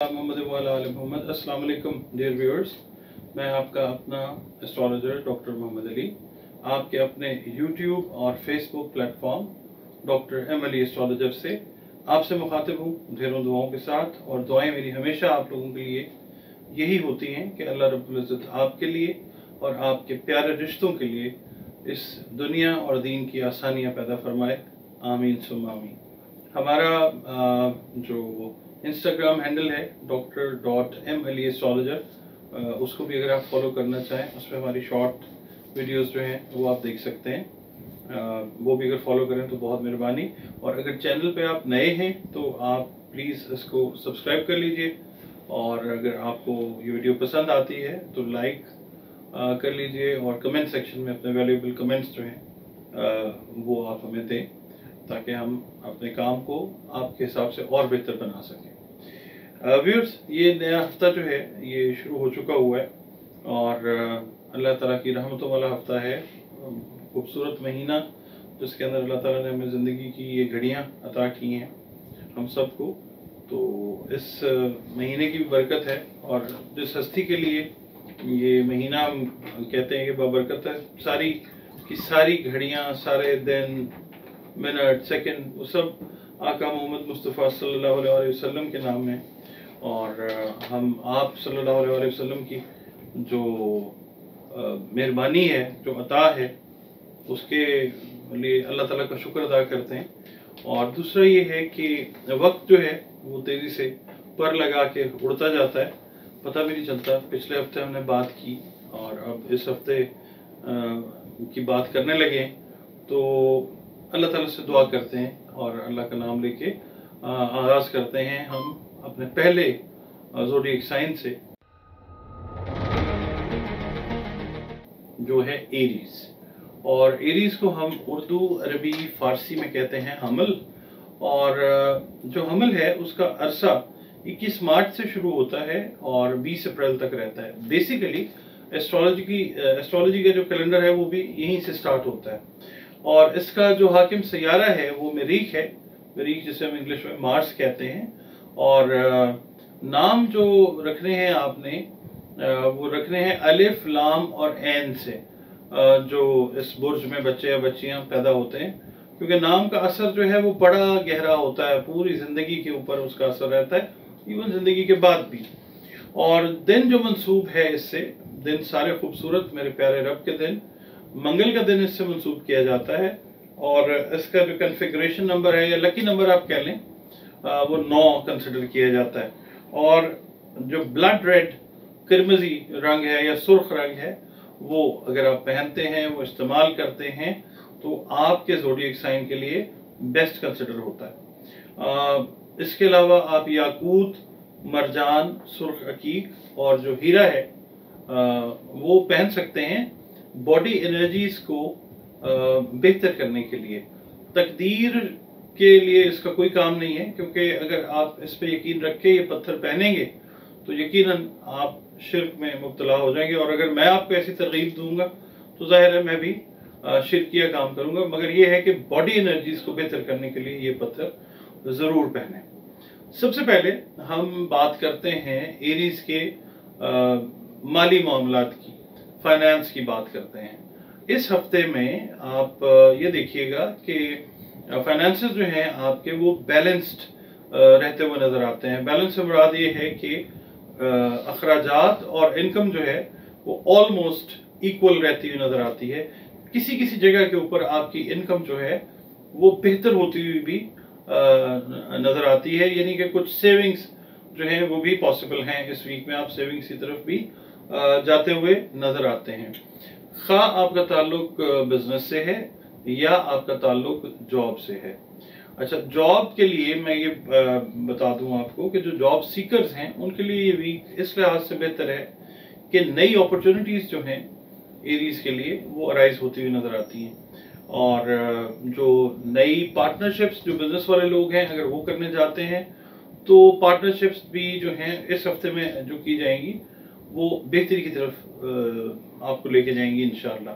मोहम्मद मोहम्मद अस्सलाम वालेकुम dear viewers. मैं आपका अपना एस्ट्रोलॉजर डॉक्टर मोहम्मद अली आपके अपने यूट्यूब और Facebook platform doctor M Ali astrologer से आपसे मुखातिब हूँ ढेरों दुआओं के साथ। और दुआएं मेरी हमेशा आप लोगों के लिए यही होती हैं कि अल्लाह रब्बुल इज़्ज़त आपके लिए और आपके प्यारे रिश्तों के लिए इस दुनिया और दीन की आसानियाँ पैदा फरमाए। आमीन सुम्मा आमीन। हमारा जो इंस्टाग्राम हैंडल है डॉक्टर.m.ali एस्ट्रोलॉजर, उसको भी अगर आप फॉलो करना चाहें, उसमें हमारी शॉर्ट वीडियोस जो हैं वो आप देख सकते हैं। वो भी अगर फॉलो करें तो बहुत मेहरबानी। और अगर चैनल पे आप नए हैं तो आप प्लीज़ इसको सब्सक्राइब कर लीजिए। और अगर आपको ये वीडियो पसंद आती है तो लाइक कर लीजिए और कमेंट सेक्शन में अपने वैल्यूएबल कमेंट्स जो हैं वो आप हमें दें, ताकि हम अपने काम को आपके हिसाब से और बेहतर बना सकें। व्यूअर्स, ये नया हफ्ता जो है ये शुरू हो चुका हुआ है और अल्लाह ताला की रहमतों वाला हफ्ता है। खूबसूरत महीना जिसके अंदर अल्लाह ताला ने हमें ज़िंदगी की ये घड़ियाँ अता की हैं हम सबको। तो इस महीने की भी बरकत है और जिस हस्ती के लिए ये महीना हम कहते हैं कि बाबरकत है, सारी की सारी घड़ियाँ, सारे दिन, मिनट, सेकंड, वो सब आका मोहम्मद मुस्तफ़ा सल्लल्लाहु अलैहि वसल्लम के नाम है। और हम आप सल्लल्लाहु अलैहि वसल्लम की जो मेहरबानी है, जो अता है, उसके लिए अल्लाह ताला का शुक्र अदा करते हैं। और दूसरा ये है कि वक्त जो है वो तेज़ी से पर लगा के उड़ता जाता है, पता भी नहीं चलता। पिछले हफ्ते हमने बात की और अब इस हफ्ते की बात करने लगे, तो अल्लाह ताला से दुआ करते हैं और अल्लाह का नाम लेके आगाज़ करते हैं हम अपने पहले ज़ोडिएक साइन से, जो है एरीज। और एरीज को हम उर्दू, अरबी, फारसी में कहते हैं हमल। और जो हमल है उसका अरसा 21 मार्च से शुरू होता है और 20 अप्रैल तक रहता है। बेसिकली एस्ट्रोलॉजी का जो कैलेंडर है वो भी यहीं से स्टार्ट होता है। और इसका जो हाकिम सैयारा है वो मरीख है। मरीख जिसे हम इंग्लिश में मार्स कहते हैं। और नाम जो रखने हैं आपने, वो रखने हैं अलिफ, लाम और ऐन से, जो इस बुर्ज में बच्चे या बच्चियां पैदा होते हैं। क्योंकि नाम का असर जो है वो बड़ा गहरा होता है, पूरी जिंदगी के ऊपर उसका असर रहता है, इवन जिंदगी के बाद भी। और दिन जो मंसूब है इससे, दिन सारे खूबसूरत मेरे प्यारे रब के दिन, मंगल का दिन इससे मंसूब किया जाता है। और इसका जो कन्फिग्रेशन नंबर है या लकी नंबर आप कह लें, वो 9 कंसिडर किया जाता है। और जो ब्लड रेड किरमजी रंग है या सुर्ख रंग है, वो अगर आप पहनते हैं, वो इस्तेमाल करते हैं, तो आपके ज़ोडिएक साइन के लिए बेस्ट कंसिडर होता है। इसके अलावा आप याकूत, मरजान, सुर्ख अकीक और जो हीरा है वो पहन सकते हैं बॉडी एनर्जीज को बेहतर करने के लिए। तकदीर के लिए इसका कोई काम नहीं है, क्योंकि अगर आप इस पे यकीन रख के ये पत्थर पहनेंगे तो यकीनन आप शिर्क में मुब्तला हो जाएंगे। और अगर मैं आपको ऐसी तरगीब दूंगा तो जाहिर है मैं भी शिरकिया काम करूंगा। मगर ये है कि बॉडी एनर्जीज को बेहतर करने के लिए ये पत्थर ज़रूर पहने। सबसे पहले हम बात करते हैं एरीज के माली मामलात की, फाइनेंस की बात करते हैं। इस हफ्ते में आप ये देखिएगा कि फाइनेंसेस जो हैं आपके वो बैलेंस्ड रहते हुए नजर आते हैं। बैलेंस से मुराद ये है कि अखराजात और इनकम जो है वो ऑलमोस्ट इक्वल रहती हुई नजर आती है। किसी किसी जगह के ऊपर आपकी इनकम जो है वो बेहतर होती हुई भी नजर आती है, यानी कि कुछ सेविंग्स जो है वो भी पॉसिबल हैं। इस वीक में आप सेविंग्स की तरफ भी जाते हुए नजर आते हैं। खा आपका ताल्लुक बिजनेस से है या आपका ताल्लुक जॉब से है। अच्छा, जॉब के लिए मैं ये बता दूं आपको कि जो जॉब सीकर्स हैं उनके लिए ये वीक इस लिहाज से बेहतर है कि नई अपॉर्चुनिटीज जो हैं एरीज के लिए वो अराइज होती हुई नजर आती हैं। और जो नई पार्टनरशिप्स जो बिजनेस वाले लोग हैं अगर वो करने जाते हैं तो पार्टनरशिप्स भी जो हैं इस हफ्ते में जो की जाएंगी वो बेहतरी की तरफ आपको लेके जाएंगी इंशाल्लाह।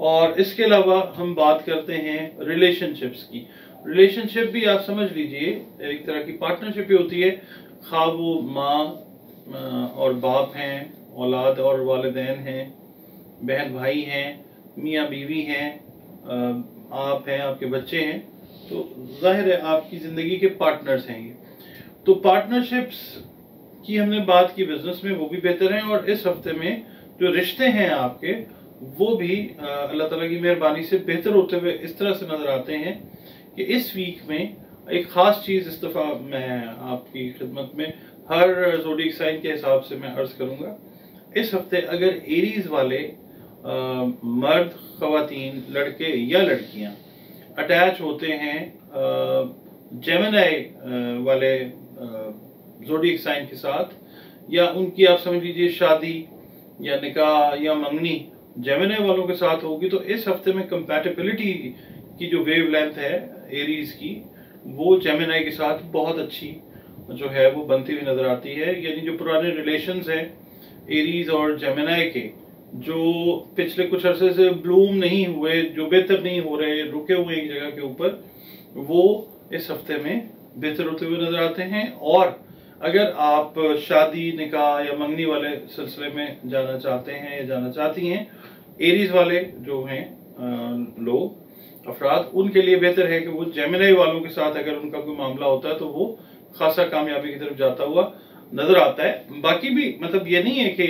और इसके अलावा हम बात करते हैं रिलेशनशिप्स की। रिलेशनशिप भी आप समझ लीजिए एक तरह की पार्टनरशिप ही होती है। खा वो माँ और बाप हैं, औलाद और वालिदैन हैं, बहन भाई हैं, मियाँ बीवी हैं, आप हैं, आपके बच्चे हैं, तो जाहिर है आपकी ज़िंदगी के पार्टनर्स हैं ये। तो पार्टनरशिप्स की हमने बात की बिजनेस में, वो भी बेहतर हैं। और इस हफ्ते में जो रिश्ते हैं आपके, वो भी अल्लाह ताला की मेहरबानी से बेहतर होते हुए इस तरह से नज़र आते हैं कि इस वीक में एक ख़ास चीज़ इस दफ़ा मैं आपकी खिदमत में हर ज़ोडिएक साइन के हिसाब से मैं अर्ज़ करूँगा। इस हफ्ते अगर एरीज वाले मर्द, ख़वातीन, लड़के या लड़कियां अटैच होते हैं जेमिनी वाले ज़ोडिएक साइन के साथ, या उनकी आप समझ लीजिए शादी या निकाह या मंगनी जेमिनी वालों के साथ होगी, तो इस हफ्ते में कंपैटिबिलिटी की जो वेव लेंथ है एरीज की, वो जेमिनी के साथ बहुत अच्छी जो है वो बनती हुई नजर आती है। यानी जो पुराने रिलेशंस हैं एरीज और जेमिनी के, जो पिछले कुछ अरसे से ब्लूम नहीं हुए, जो बेहतर नहीं हो रहे, रुके हुए एक जगह के ऊपर, वो इस हफ्ते में बेहतर होते हुए नजर आते हैं। और अगर आप शादी, निकाह या मंगनी वाले सिलसिले में जाना चाहते हैं या जाना चाहती हैं, एरीज वाले जो हैं लोग, अफराद, उनके लिए बेहतर है कि वो जेमिनी वालों के साथ अगर उनका कोई मामला होता है तो वो खासा कामयाबी की तरफ जाता हुआ नजर आता है। बाकी भी मतलब ये नहीं है कि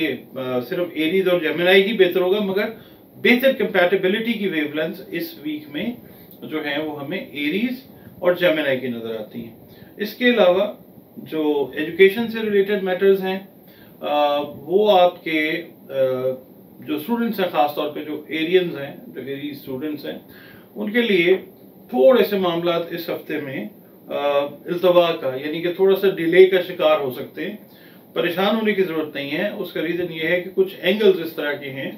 सिर्फ एरीज और जेमिनी ही बेहतर होगा, मगर बेहतर कंपैटिबिलिटी की वेवलेंथ इस वीक में जो है वो हमें एरीज और जेमिनी की नजर आती हैं। इसके अलावा जो एजुकेशन से रिलेटेड मैटर्स हैं, वो आपके जो स्टूडेंट्स हैं, खासतौर पे जो एरियंस हैं, जो एरीज स्टूडेंट्स हैं, उनके लिए थोड़े से मामला इस हफ्ते में इल्तवा का, यानी कि थोड़ा सा डिले का शिकार हो सकते हैं। परेशान होने की जरूरत नहीं है। उसका रीजन ये है कि कुछ एंगल्स इस तरह के हैं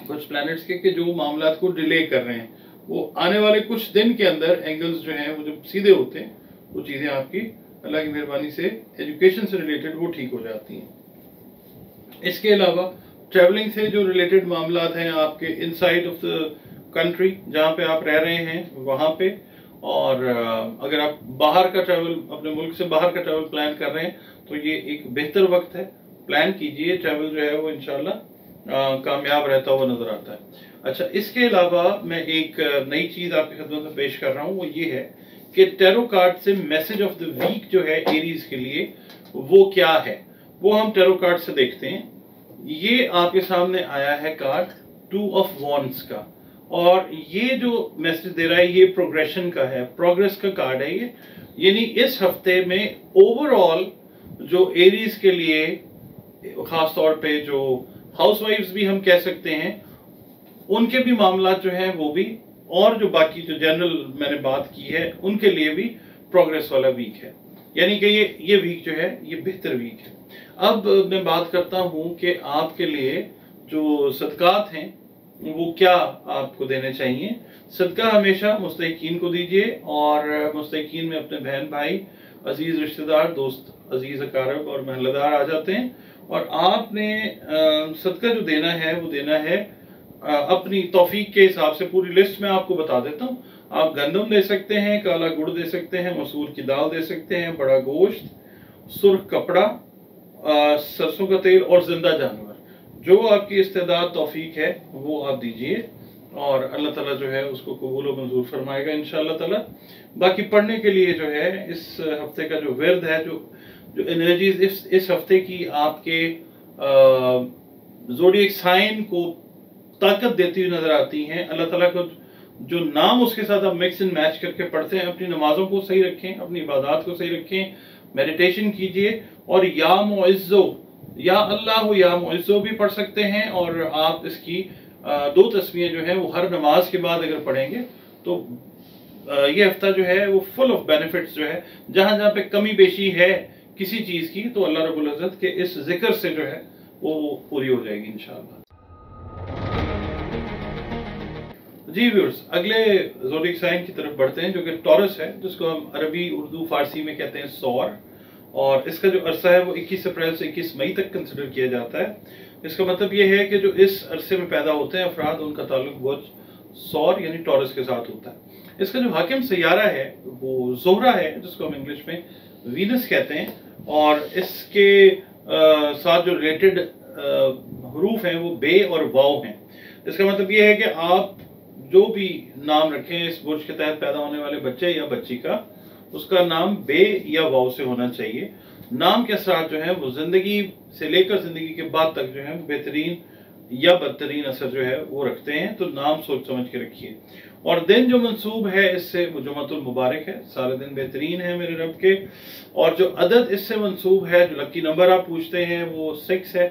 कुछ प्लैनेट्स के, जो मामला को डिले कर रहे हैं। वो आने वाले कुछ दिन के अंदर एंगल्स जो हैं वो जब सीधे होते हैं, वो चीजें आपकी अल्लाह की मेहरबानी से एजुकेशन से रिलेटेड वो ठीक हो जाती हैं। इसके अलावा ट्रैवलिंग से जो रिलेटेड मामला हैं आपके इनसाइड ऑफ द कंट्री, जहाँ पे आप रह रहे हैं वहाँ पे, और अगर आप बाहर का ट्रैवल, अपने मुल्क से बाहर का ट्रैवल प्लान कर रहे हैं, तो ये एक बेहतर वक्त है, प्लान कीजिए। ट्रैवल जो है वो इंशाल्लाह कामयाब रहता हुआ नजर आता है। अच्छा, इसके अलावा मैं एक नई चीज आपकी खिदमत में पेश कर रहा हूँ, वो ये है कि टैरो कार्ड से मैसेज ऑफ द वीक जो है एरीज के लिए, वो क्या है, वो हम टैरो कार्ड से देखते हैं। ये आपके सामने आया है कार्ड 2 ऑफ वॉन्ड्स का, और ये जो मैसेज दे रहा है ये प्रोग्रेशन का है, प्रोग्रेस का कार्ड है ये। यानी इस हफ्ते में ओवरऑल जो एरीज के लिए, खास तौर पे जो हाउसवाइफ्स भी हम कह सकते हैं, उनके भी मामला जो हैं वो भी, और जो बाकी जो जनरल मैंने बात की है उनके लिए भी प्रोग्रेस वाला वीक है। यानी कि ये वीक जो है ये बेहतर वीक है। अब मैं बात करता हूं कि आपके लिए जो सदकात हैं वो क्या आपको देने चाहिए। सदका हमेशा मुस्तहिकीन को दीजिए, और मुस्तहिकीन में अपने बहन भाई, अजीज रिश्तेदार, दोस्त, अजीज अकारब और महल्लेदार आ जाते हैं। और आपने सदका जो देना है वो देना है अपनी तौफीक के हिसाब से। पूरी लिस्ट में आपको बता देता हूँ। आप गंदम दे सकते हैं, काला गुड़ दे सकते हैं, मसूर की दाल दे सकते हैं, बड़ा गोश्त, सुर्ख कपड़ा, सरसों का तेल और जिंदा जानवर। जो आपकी इस्तेदाद तौफीक है वो आप दीजिए, और अल्लाह ताला जो है उसको कबूल और मंजूर फरमाएगा इंशाअल्लाह ताला। बाकी पढ़ने के लिए जो है इस हफ्ते का जो विर्द है, जो एनर्जीज इस हफ्ते की आपके ज़ोडिएक साइन को ताकत देती हुई नजर आती हैं। अल्लाह ताला को जो नाम उसके साथ आप मिक्स एंड मैच करके पढ़ते हैं। अपनी नमाजों को सही रखें, अपनी इबादत को सही रखें, मेडिटेशन कीजिए, और या मुइज़्ज़ो, या अल्लाह या मुइज़्ज़ो भी पढ़ सकते हैं। और आप इसकी 2 तस्मीरें जो है वो हर नमाज के बाद अगर पढ़ेंगे तो ये हफ्ता जो है वो फुल ऑफ बेनिफिट्स जो है। जहां जहां पे कमी बेशी है किसी चीज की, तो अल्लाह रब्बुल इज्जत के इस जिक्र से जो है वो पूरी हो जाएगी इंशाअल्लाह। जी व्यूअर्स, अगले ज़ोडिएक साइन की तरफ बढ़ते हैं, जो कि टॉरस है, जिसको हम अरबी, उर्दू, फारसी में कहते हैं सौर। और इसका जो अरसा है वो 21 अप्रैल से 21 मई तक कंसिडर किया जाता है। इसका मतलब ये है कि जो इस अरसे में पैदा होते हैं अफराद, उनका ताल्लुक बुर्ज सौर यानी टॉरस के साथ होता है। इसका जो हाकिम सैयारा है वो ज़ोहरा है, जिसको हम इंग्लिश में वीनस कहते हैं, और इसके साथ जो रिलेटेड हरूफ हैं वो बे और वाव हैं। इसका मतलब ये है कि आप जो भी नाम रखें इस बुर्ज के तहत पैदा होने वाले बच्चे या बच्ची का, उसका नाम बे या वाव से होना चाहिए। नाम के साथ जो है वो जिंदगी से लेकर जिंदगी के बाद तक जो है बेहतरीन या बदतरीन असर जो है वो रखते हैं, तो नाम सोच समझ के रखिए। और दिन जो मंसूब है इससे वो जुमतुल मुबारक है, सारे दिन बेहतरीन है मेरे रब के। और जो अदद इससे मंसूब है, जो लकी नंबर आप पूछते हैं, वो 6 है।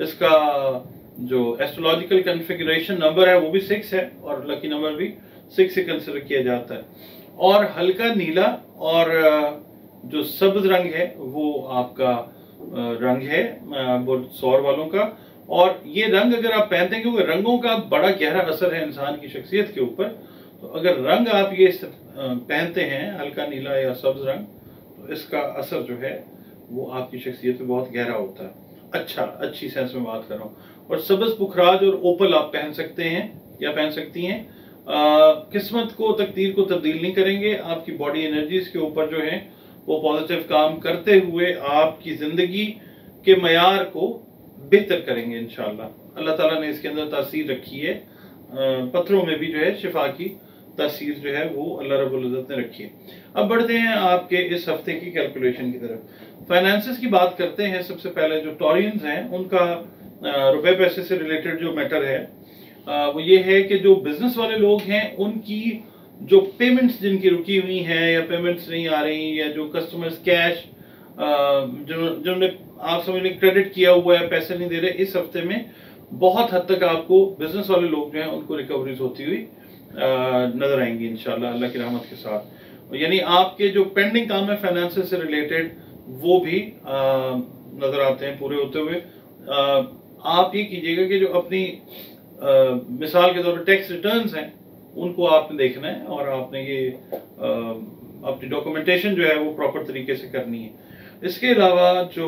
इसका जो एस्ट्रोलॉजिकल कन्फिगरेशन नंबर है वो भी 6 है, और लकी नंबर भी 6 से कंसिडर किया जाता है। और हल्का नीला और जो सब्ज रंग है वो आपका रंग है सौर वालों का। और ये रंग अगर आप पहनते हैं, क्योंकि रंगों का बड़ा गहरा असर है इंसान की शख्सियत के ऊपर, तो अगर रंग आप ये पहनते हैं हल्का नीला या सब्ज रंग, तो इसका असर जो है वो आपकी शख्सियत पे बहुत गहरा होता है। अच्छी सेंस में बात कर रहा हूँ। और सब्ज पुखराज और ओपल आप पहन सकते हैं या पहन सकती हैं। किस्मत को, तकदीर को तब्दील नहीं करेंगे, आपकी बॉडी एनर्जीज के ऊपर जो है वो पॉजिटिव काम करते हुए आपकी जिंदगी के मयार को बेहतर करेंगे इंशाल्लाह। अल्लाह ताला ने इसके अंदर तासीर रखी है, पत्थरों में भी जो है शिफा की तासीर जो है वो अल्लाह रब्बुल इज्जत ने रखी है। अब बढ़ते हैं आपके इस हफ्ते की कैलकुलेशन की तरफ। फाइनेंसेस की बात करते हैं। सबसे पहले जो टॉरियंस हैं उनका रुपए पैसे से रिलेटेड जो मैटर है वो ये है कि जो बिजनेस वाले लोग हैं उनकी जो पेमेंट्स जिनकी रुकी हुई हैं या पेमेंट्स नहीं आ रही, या जो कस्टमर्स कैश जिन्होंने आप समझ लें क्रेडिट किया हुआ है, पैसे नहीं दे रहे, इस हफ्ते में बहुत हद तक आपको बिजनेस वाले लोग जो हैं उनको रिकवरीज होती हुई नजर आएंगी इंशाल्लाह अल्लाह की रहमत के साथ। यानी आपके जो पेंडिंग काम है फाइनेंस से रिलेटेड वो भी नजर आते हैं पूरे होते हुए। आप ये कीजिएगा कि जो अपनी मिसाल के तौर पर टैक्स रिटर्न्स हैं उनको आपने देखना है, और आपने ये अपनी डॉक्यूमेंटेशन जो है वो प्रॉपर तरीके से करनी है। इसके अलावा जो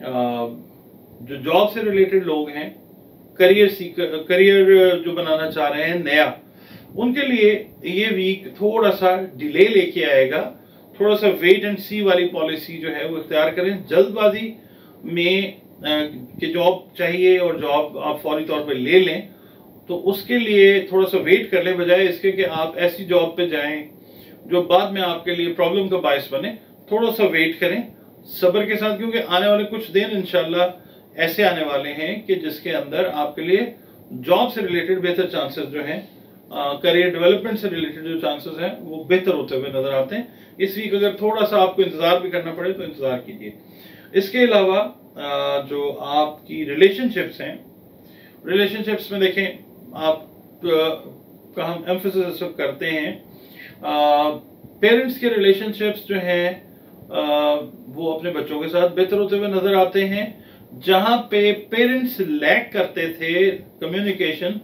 जॉब से रिलेटेड लोग हैं, करियर जो बनाना चाह रहे हैं नया, उनके लिए ये वीक थोड़ा सा डिले लेके आएगा। थोड़ा सा वेट एंड सी वाली पॉलिसी जो है वो इख्तियार करें। जल्दबाजी में कि जॉब चाहिए और जॉब आप फौरी तौर पे ले लें, तो उसके लिए थोड़ा सा वेट कर लें, बजाय इसके कि आप ऐसी जॉब पे जाएं जो बाद में आपके लिए प्रॉब्लम का बायस बने। थोड़ा सा वेट करें सब्र के साथ, क्योंकि आने वाले कुछ दिन इंशाल्लाह ऐसे आने वाले हैं कि जिसके अंदर आपके लिए जॉब से रिलेटेड बेहतर चांसेस जो हैं, करियर डेवलपमेंट से रिलेटेड जो चांसेस हैं वो बेहतर होते हुए नजर आते हैं। इस वीक अगर थोड़ा सा आपको इंतजार भी करना पड़े तो इंतजार कीजिए। इसके अलावा जो आपकी रिलेशनशिप्स हैं, रिलेशनशिप्स में देखें आप का हम एम्फेसिस करते हैं, पेरेंट्स के रिलेशनशिप्स जो हैं वो अपने बच्चों के साथ बेहतर होते हुए नजर आते हैं। जहां पे पेरेंट्स लैक करते थे, कम्युनिकेशन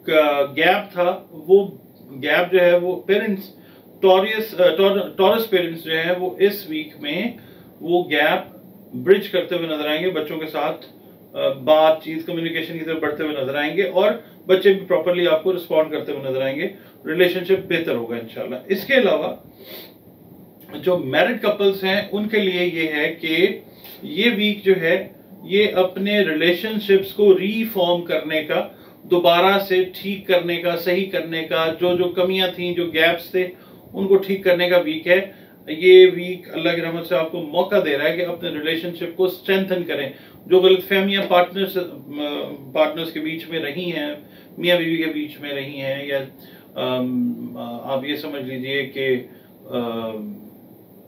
का गैप था, वो गैप जो है वो पेरेंट्स टॉरस पेरेंट्स जो है वो इस वीक में वो गैप ब्रिज करते हुए नजर आएंगे, बच्चों के साथ बातचीत कम्युनिकेशन की तरफ बढ़ते हुए नजर आएंगे, और बच्चे भी प्रॉपर्ली आपको रिस्पॉन्ड करते हुए नजर आएंगे। रिलेशनशिप बेहतर होगा इंशाल्लाह। इसके अलावा जो मैरिड कपल्स हैं उनके लिए ये है कि ये वीक जो है ये अपने रिलेशनशिप्स को रीफॉर्म करने का, दोबारा से ठीक करने का, सही करने का, जो जो कमियां थी, जो गैप्स थे, उनको ठीक करने का वीक है। ये वीक अल्लाह की रहमत से आपको मौका दे रहा है कि अपने रिलेशनशिप को स्ट्रेंथन करें। जो गलतफहमियां पार्टनर्स के बीच में रही हैं, मियाँ बीवी के बीच में रही हैं, या आप ये समझ लीजिए कि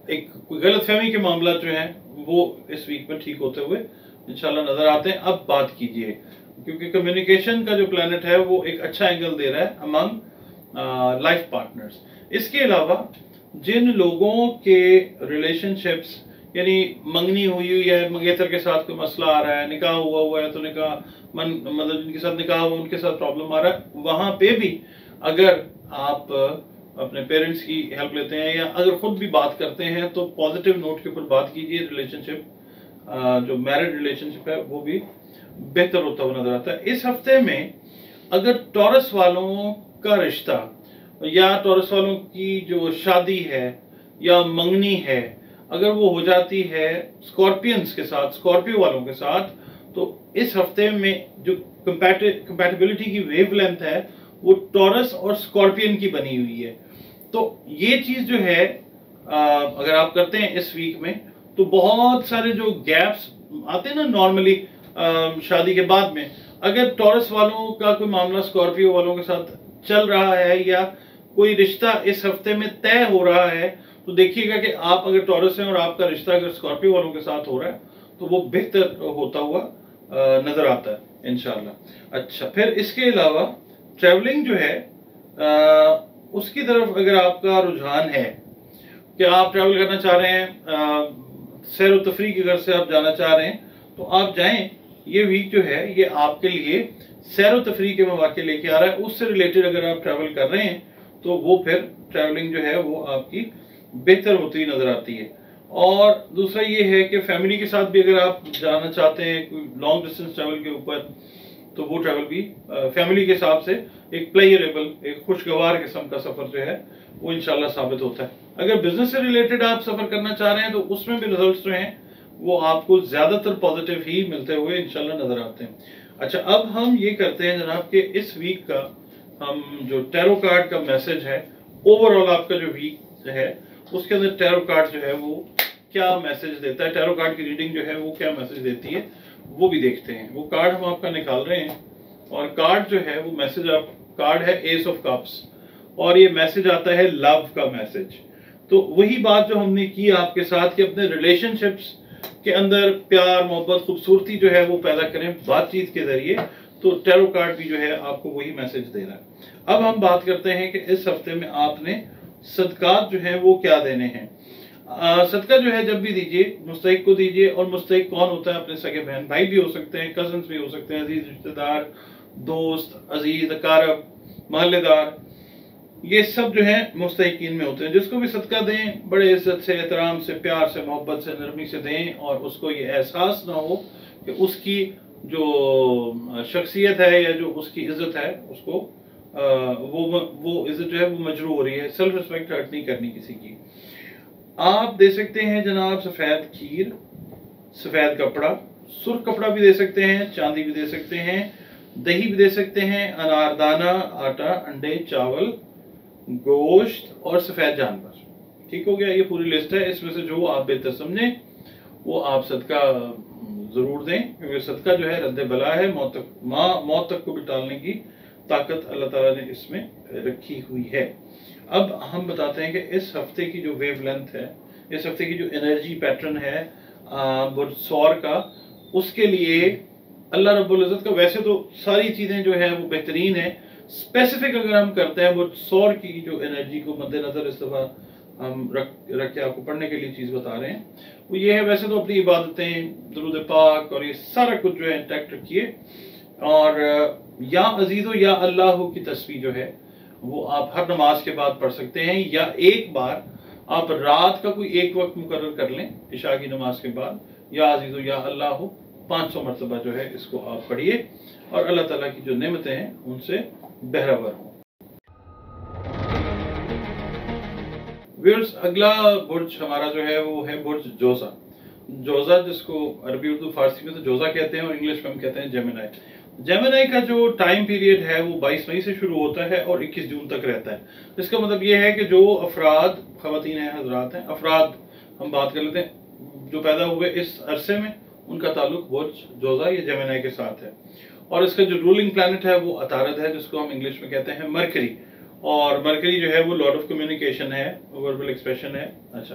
एक कोई गलतफहमी के मामला जो है वो इस वीक में ठीक होते हुए इंशाल्लाह नजर आते हैं। अब बात कीजिए, क्योंकि कम्युनिकेशन का जो प्लैनेट है वो एक अच्छा एंगल दे रहा है अमंग लाइफ पार्टनर्स। इसके अलावा जिन लोगों के रिलेशनशिप्स यानी मंगनी हुई है, मंगेतर के साथ कोई मसला आ रहा है, निकाह हुआ है तो निकाह मतलब जिनके साथ निकाह हुआ उनके साथ प्रॉब्लम आ रहा है, वहां पे भी अगर आप अपने पेरेंट्स की हेल्प लेते हैं या अगर खुद भी बात करते हैं तो पॉजिटिव नोट के ऊपर बात कीजिए। रिलेशनशिप जो मैरिड रिलेशनशिप है वो भी बेहतर होता हुआ नजर आता है। इस हफ्ते में अगर टॉरस वालों का रिश्ता या टॉरस वालों की जो शादी है या मंगनी है, अगर वो हो जाती है स्कॉर्पियंस के साथ, स्कॉर्पियो वालों के साथ, तो इस हफ्ते में जो कंपैटिबिलिटी की वेवलेंथ है वो टॉरस और स्कॉर्पियन की बनी हुई है। तो ये चीज जो है अगर आप करते हैं इस वीक में, तो बहुत सारे जो गैप्स आते हैं ना नॉर्मली शादी के बाद में, अगर टॉरस वालों का कोई मामला स्कॉर्पियो वालों के साथ चल रहा है या कोई रिश्ता इस हफ्ते में तय हो रहा है, तो देखिएगा कि आप अगर टॉरस हैं और आपका रिश्ता अगर स्कॉर्पियो वालों के साथ हो रहा है तो वो बेहतर होता हुआ नजर आता है इंशाल्लाह। अच्छा, फिर इसके अलावा ट्रैवलिंग जो है उसकी तरफ अगर आपका रुझान है कि आप ट्रैवल करना चाह रहे हैं, सैर व तफरी के घर से आप जाना चाह रहे हैं, तो आप जाएं। ये वीक जो है ये आपके लिए सैर व तफरी के मौके लेके आ रहा है। उससे रिलेटेड अगर आप ट्रैवल कर रहे हैं तो वो फिर ट्रैवलिंग जो है वो आपकी बेहतर होती नजर आती है। और दूसरा ये है कि फैमिली के साथ भी अगर आप जाना चाहते हैं कोई लॉन्ग डिस्टेंस ट्रैवल के ऊपर, तो वो ट्रैवल भी फैमिली के हिसाब से एक प्लेयरेबल, एक खुशगवार किस्म का सफर जो है वो इंशाल्लाह साबित होता है। अगर बिजनेस से रिलेटेड आप सफर करना चाह रहे हैं तो उसमें भी रिजल्ट्स जो हैं वो आपको ज्यादातर पॉजिटिव ही मिलते हुए इंशाल्लाह नजर आते हैं। अच्छा, अब हम ये करते हैं जनाब कि इस वीक का हम जो टैरो कार्ड का मैसेज है, ओवरऑल आपका जो वीक है उसके अंदर टैरो कार्ड जो है वो क्या मैसेज देता है, टैरो कार्ड की रीडिंग जो है वो क्या मैसेज देती है, वो भी देखते हैं। वो कार्ड हम आपका निकाल रहे हैं और कार्ड जो है वो मैसेज, आप कार्ड है एस ऑफ कप्स और ये मैसेज आता है लव का मैसेज। तो वही बात जो हमने की आपके साथ कि अपने रिलेशनशिप्स के अंदर प्यार, मोहब्बत, खूबसूरती जो है वो पैदा करें बातचीत के जरिए, तो टैरो कार्ड भी जो है आपको वही मैसेज दे रहा है। अब हम बात करते हैं कि इस हफ्ते में आपने सदकात जो है वो क्या देने हैं। सदका जो है जब भी दीजिए मुस्तहिक को दीजिए, और मुस्तहिक कौन होता है? अपने सगे बहन भाई भी हो सकते हैं, कजन्स भी हो सकते हैं, अजीज रिश्तेदार, दोस्त, अजीज अकारब, मोहल्लेदार, ये सब जो है मुस्तहिकीन में होते हैं। जिसको भी सदका दें बड़े इज्जत से, एहतराम से, प्यार से, मोहब्बत से, नरमी से दें, और उसको ये एहसास ना हो कि उसकी जो शख्सियत है या जो उसकी इज्जत है उसको वो इज्जत जो है वो मजरू हो रही है। सेल्फ रिस्पेक्ट हर्ट नहीं करनी किसी की। आप दे सकते हैं जनाब सफेद खीर, सफेद कपड़ा, सुर्ख कपड़ा भी दे सकते हैं, चांदी भी दे सकते हैं, दही भी दे सकते हैं, अनारदाना, आटा, अंडे, चावल, गोश्त और सफेद जानवर। ठीक हो गया, ये पूरी लिस्ट है। इसमें से जो आप बेहतर समझें वो आप सदका जरूर दें, क्योंकि सदका जो है रद्द बला है, मौत तक को भी टालने की ताकत अल्लाह ताला ने इसमें रखी हुई है। अब हम बताते हैं कि इस हफ्ते की जो वेव लेंथ है, इस हफ्ते की जो एनर्जी पैटर्न है बुर्ज सौर का, उसके लिए अल्लाह रब्बुल इज़्ज़त का वैसे तो सारी चीज़ें जो है वो बेहतरीन है। स्पेसिफिक अगर हम करते हैं बुर्ज सौर की जो एनर्जी को मद्देनजर, इस दफ़ा हम रख के आपको पढ़ने के लिए चीज़ बता रहे हैं, वो ये है वैसे तो अपनी इबादतें, दुरूद पाक और ये सारा कुछ जो है इंटैक्ट रखिए। और या अजीज़ो या अल्लाह की तस्बीह जो है वो आप हर नमाज के बाद पढ़ सकते हैं, या एक बार आप रात का कोई एक वक्त मुकर्रर कर लें इशा की नमाज के बाद, या अजीज़ो या अल्लाह 500 मरतबा जो है इसको आप पढ़िए, और अल्लाह ताला की जो नेमतें हैं उनसे बहरावर हों। व्यूअर्स, अगला बुर्ज हमारा जो है वो है बुर्ज जोजा। जोजा जिसको अरबी उर्दू फारसी में तो जोजा कहते हैं और इंग्लिश में हम कहते हैं जेमिनाई। जेमिनाई का जो टाइम पीरियड है वो 22 मई से शुरू होता है और 21 जून तक रहता है। इसका मतलब ये है कि जो अफराद, खवातीन हैं, हजरात हैं, अफराद हम बात कर लेते हैं जो पैदा हुए इस अरसे में, उनका ताल्लुक बुर्ज जोजा या जेमिनाई के साथ है। और इसका जो रूलिंग प्लैनेट है वो अतारद है, जिसको हम इंग्लिश में कहते हैं मरकरी। और मरकरी जो है वो लॉर्ड ऑफ कम्युनिकेशन है, वर्बल एक्सप्रेशन है। अच्छा,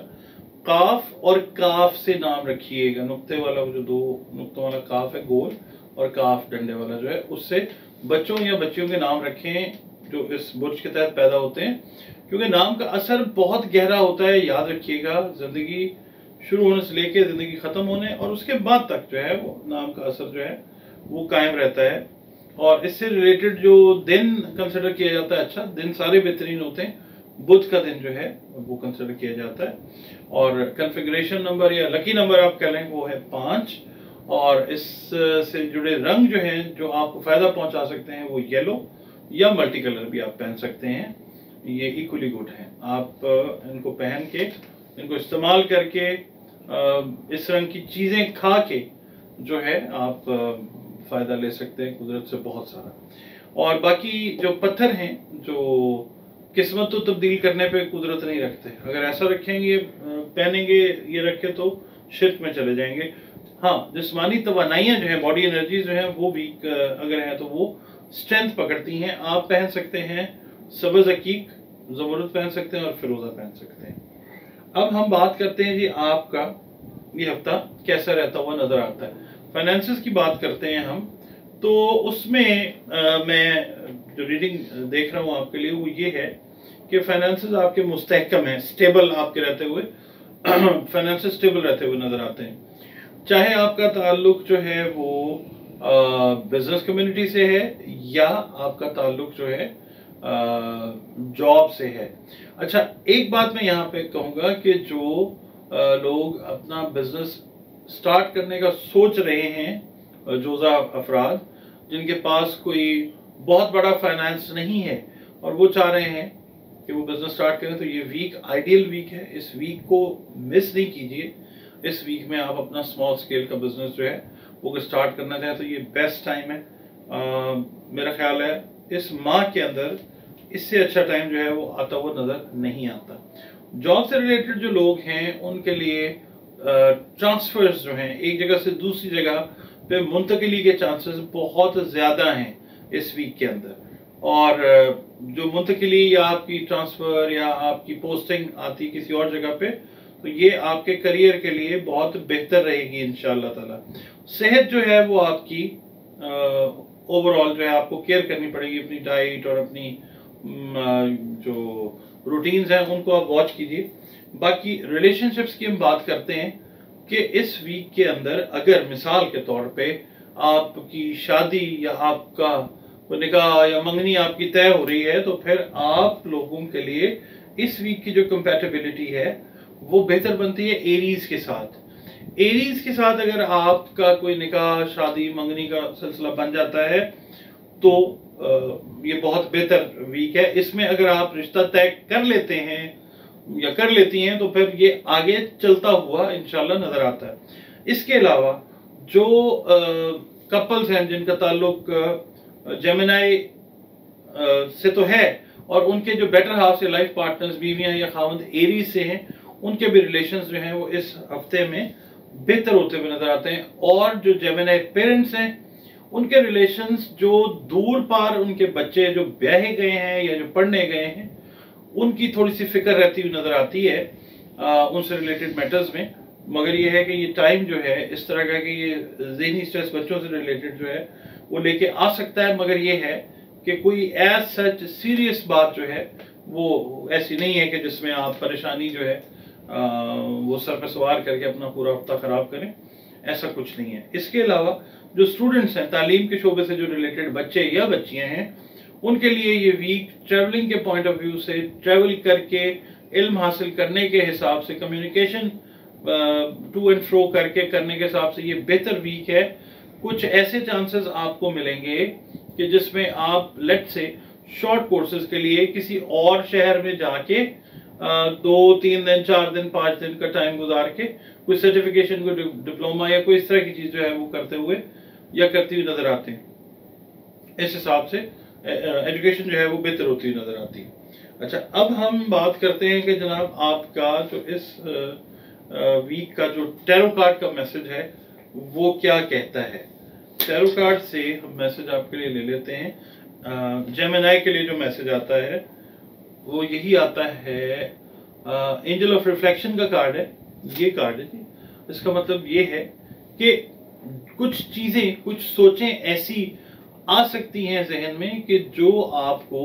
काफ और काफ से नाम रखिएगा। नुक्ते वाला वो जो 2 नुक्तों वाला काफ है गोल, और काफ डंडे वाला जो है, उससे बच्चों या बच्चियों के नाम रखें जो इस बुर्ज के तहत पैदा होते हैं, क्योंकि नाम का असर बहुत गहरा होता है। याद रखिएगा, जिंदगी शुरू होने से लेकर जिंदगी खत्म होने और उसके बाद तक जो है वो नाम का असर जो है वो कायम रहता है। और इससे रिलेटेड जो दिन कंसिडर किया जाता है, अच्छा दिन सारे बेहतरीन होते हैं, बुध का दिन जो है वो कंसिडर किया जाता है। और कन्फिगरेशन नंबर या लकी नंबर आप कह लें वो है 5। और इससे जुड़े रंग जो हैं जो आपको फायदा पहुंचा सकते हैं वो येलो या मल्टी कलर भी आप पहन सकते हैं, ये इक्वली गुड है। आप इनको पहन के इनको इस्तेमाल करके इस रंग की चीज़ें खा के जो है आप फ़ायदा ले सकते हैं कुदरत से बहुत सारा। और बाकी जो पत्थर हैं जो किस्मत तो तब्दील करने पे कुदरत नहीं रखते, अगर ऐसा रखेंगे पहनेंगे ये रखे तो शिर्क में चले जाएंगे। हाँ, जिस्मानी तवानाइयाँ जो हैं, बॉडी एनर्जी जो है वो वीक अगर है तो वो स्ट्रेंथ पकड़ती हैं। आप पहन सकते हैं सब्ज़ अकीक, ज़मरुद पहन सकते हैं और फिरोज़ा पहन सकते हैं। अब हम बात करते हैं जी आपका ये हफ्ता कैसा रहता हुआ नजर आता है। फाइनेंसेस की बात करते हैं हम, तो उसमें मैं जो रीडिंग देख रहा हूँ आपके लिए वो ये है कि फाइनेंसेस आपके मुस्तहकम हैं, स्टेबल आपके रहते हुए फाइनेंसेस स्टेबल रहते हुए नजर आते हैं। चाहे आपका ताल्लुक जो है वो बिजनेस कम्युनिटी से है या आपका ताल्लुक जो है जॉब से है। अच्छा, एक बात मैं यहाँ पे कहूँगा कि जो लोग अपना बिजनेस स्टार्ट करने का सोच रहे हैं, जोजा अफराद जिनके पास कोई बहुत बड़ा फाइनेंस नहीं है और वो चाह रहे हैं कि वो बिजनेस स्टार्ट करें, तो ये वीक आइडियल वीक है। इस वीक को मिस नहीं कीजिए। इस वीक में आप अपना स्मॉल स्केल का बिजनेस जो है वो अगर स्टार्ट करना चाहें तो ये बेस्ट टाइम है। मेरा ख्याल है इस माह के अंदर इससे अच्छा टाइम जो है वो आता हुआ नजर नहीं आता। जॉब से रिलेटेड जो लोग हैं उनके लिए ट्रांसफर्स जो हैं, एक जगह से दूसरी जगह पे मुंतकिली के चांसेस बहुत ज़्यादा हैं इस वीक के अंदर। और जो मुंतकिली या आपकी ट्रांसफ़र या आपकी पोस्टिंग आती किसी और जगह पे, तो ये आपके करियर के लिए बहुत बेहतर रहेगी इंशाअल्लाह ताला। सेहत जो है वो आपकी ओवरऑल जो है आपको केयर करनी पड़ेगी, अपनी डाइट और अपनी जो रूटीन्स हैं उनको आप वॉच कीजिए। बाकी रिलेशनशिप्स की हम बात करते हैं कि इस वीक के अंदर अगर मिसाल के तौर पे आपकी शादी या आपका निकाह या मंगनी आपकी तय हो रही है, तो फिर आप लोगों के लिए इस वीक की जो कंपैटिबिलिटी है वो बेहतर बनती है एरीज के साथ। एरीज के साथ अगर आपका कोई निकाह शादी मंगनी का सिलसिला बन जाता है तो ये बहुत बेहतर वीक है। इसमें अगर आप रिश्ता तय कर लेते हैं या कर लेती हैं तो फिर ये आगे चलता हुआ इंशाल्लाह नजर आता है। इसके अलावा जो कपल्स हैं जिनका ताल्लुक जेमिनाई से तो है और उनके जो बेटर हाफ से लाइफ पार्टनर्स बीवियां या खावंद एरीज से हैं, उनके भी रिलेशंस जो हैं वो इस हफ्ते में बेहतर होते हुए नजर आते हैं। और जो जेमिनाई पेरेंट्स हैं उनके रिलेशंस जो दूर पार उनके बच्चे जो ब्याहे गए हैं या जो पढ़ने गए हैं उनकी थोड़ी सी फिक्र रहती हुई नजर आती है उनसे रिलेटेड मैटर्स में। मगर ये है कि ये टाइम जो है इस तरह का कि ये ज़हनी स्ट्रेस बच्चों से रिलेटेड जो है वो लेके आ सकता है, मगर ये है कि कोई एज सच सीरियस बात जो है वो ऐसी नहीं है कि जिसमें आप परेशानी जो है वो सर पर सवार करके अपना पूरा हफ्ता खराब करें, ऐसा कुछ नहीं है। इसके अलावा जो स्टूडेंट्स हैं, तालीम के शोबे से जो रिलेटेड बच्चे या बच्चियां हैं, उनके लिए ये वीक ट्रैवलिंग के पॉइंट ऑफ व्यू से, ट्रैवल करके इल्म हासिल करने के हिसाब से, कम्युनिकेशन टू एंड फ्रो करके करने के हिसाब से ये बेहतर वीक है। कुछ ऐसे चांसेस आपको मिलेंगे कि जिसमें आप लेट से शॉर्ट कोर्सेज के लिए किसी और शहर में जाके 2-3 दिन 4 दिन 5 दिन का टाइम गुजार के कोई सर्टिफिकेशन, कोई डिप्लोमा या कोई इस तरह की चीज जो है वो करते हुए या करती हुई नजर आते हैं। इस हिसाब से एजुकेशन जो है वो बेहतर होती हुई नजर आती है। अच्छा, अब हम बात करते हैं कि जनाब आपका जो इस वीक का जो टैरो कार्ड का मैसेज है वो क्या कहता है। टैरो कार्ड से हम मैसेज आपके लिए ले लेते हैं। जेमिनाई के लिए जो मैसेज आता है वो यही आता है, एंजल ऑफ रिफ्लेक्शन का कार्ड है। ये कार्ड है जी, इसका मतलब ये है कि कुछ चीजें, कुछ सोचें ऐसी आ सकती हैं जहन में कि जो आपको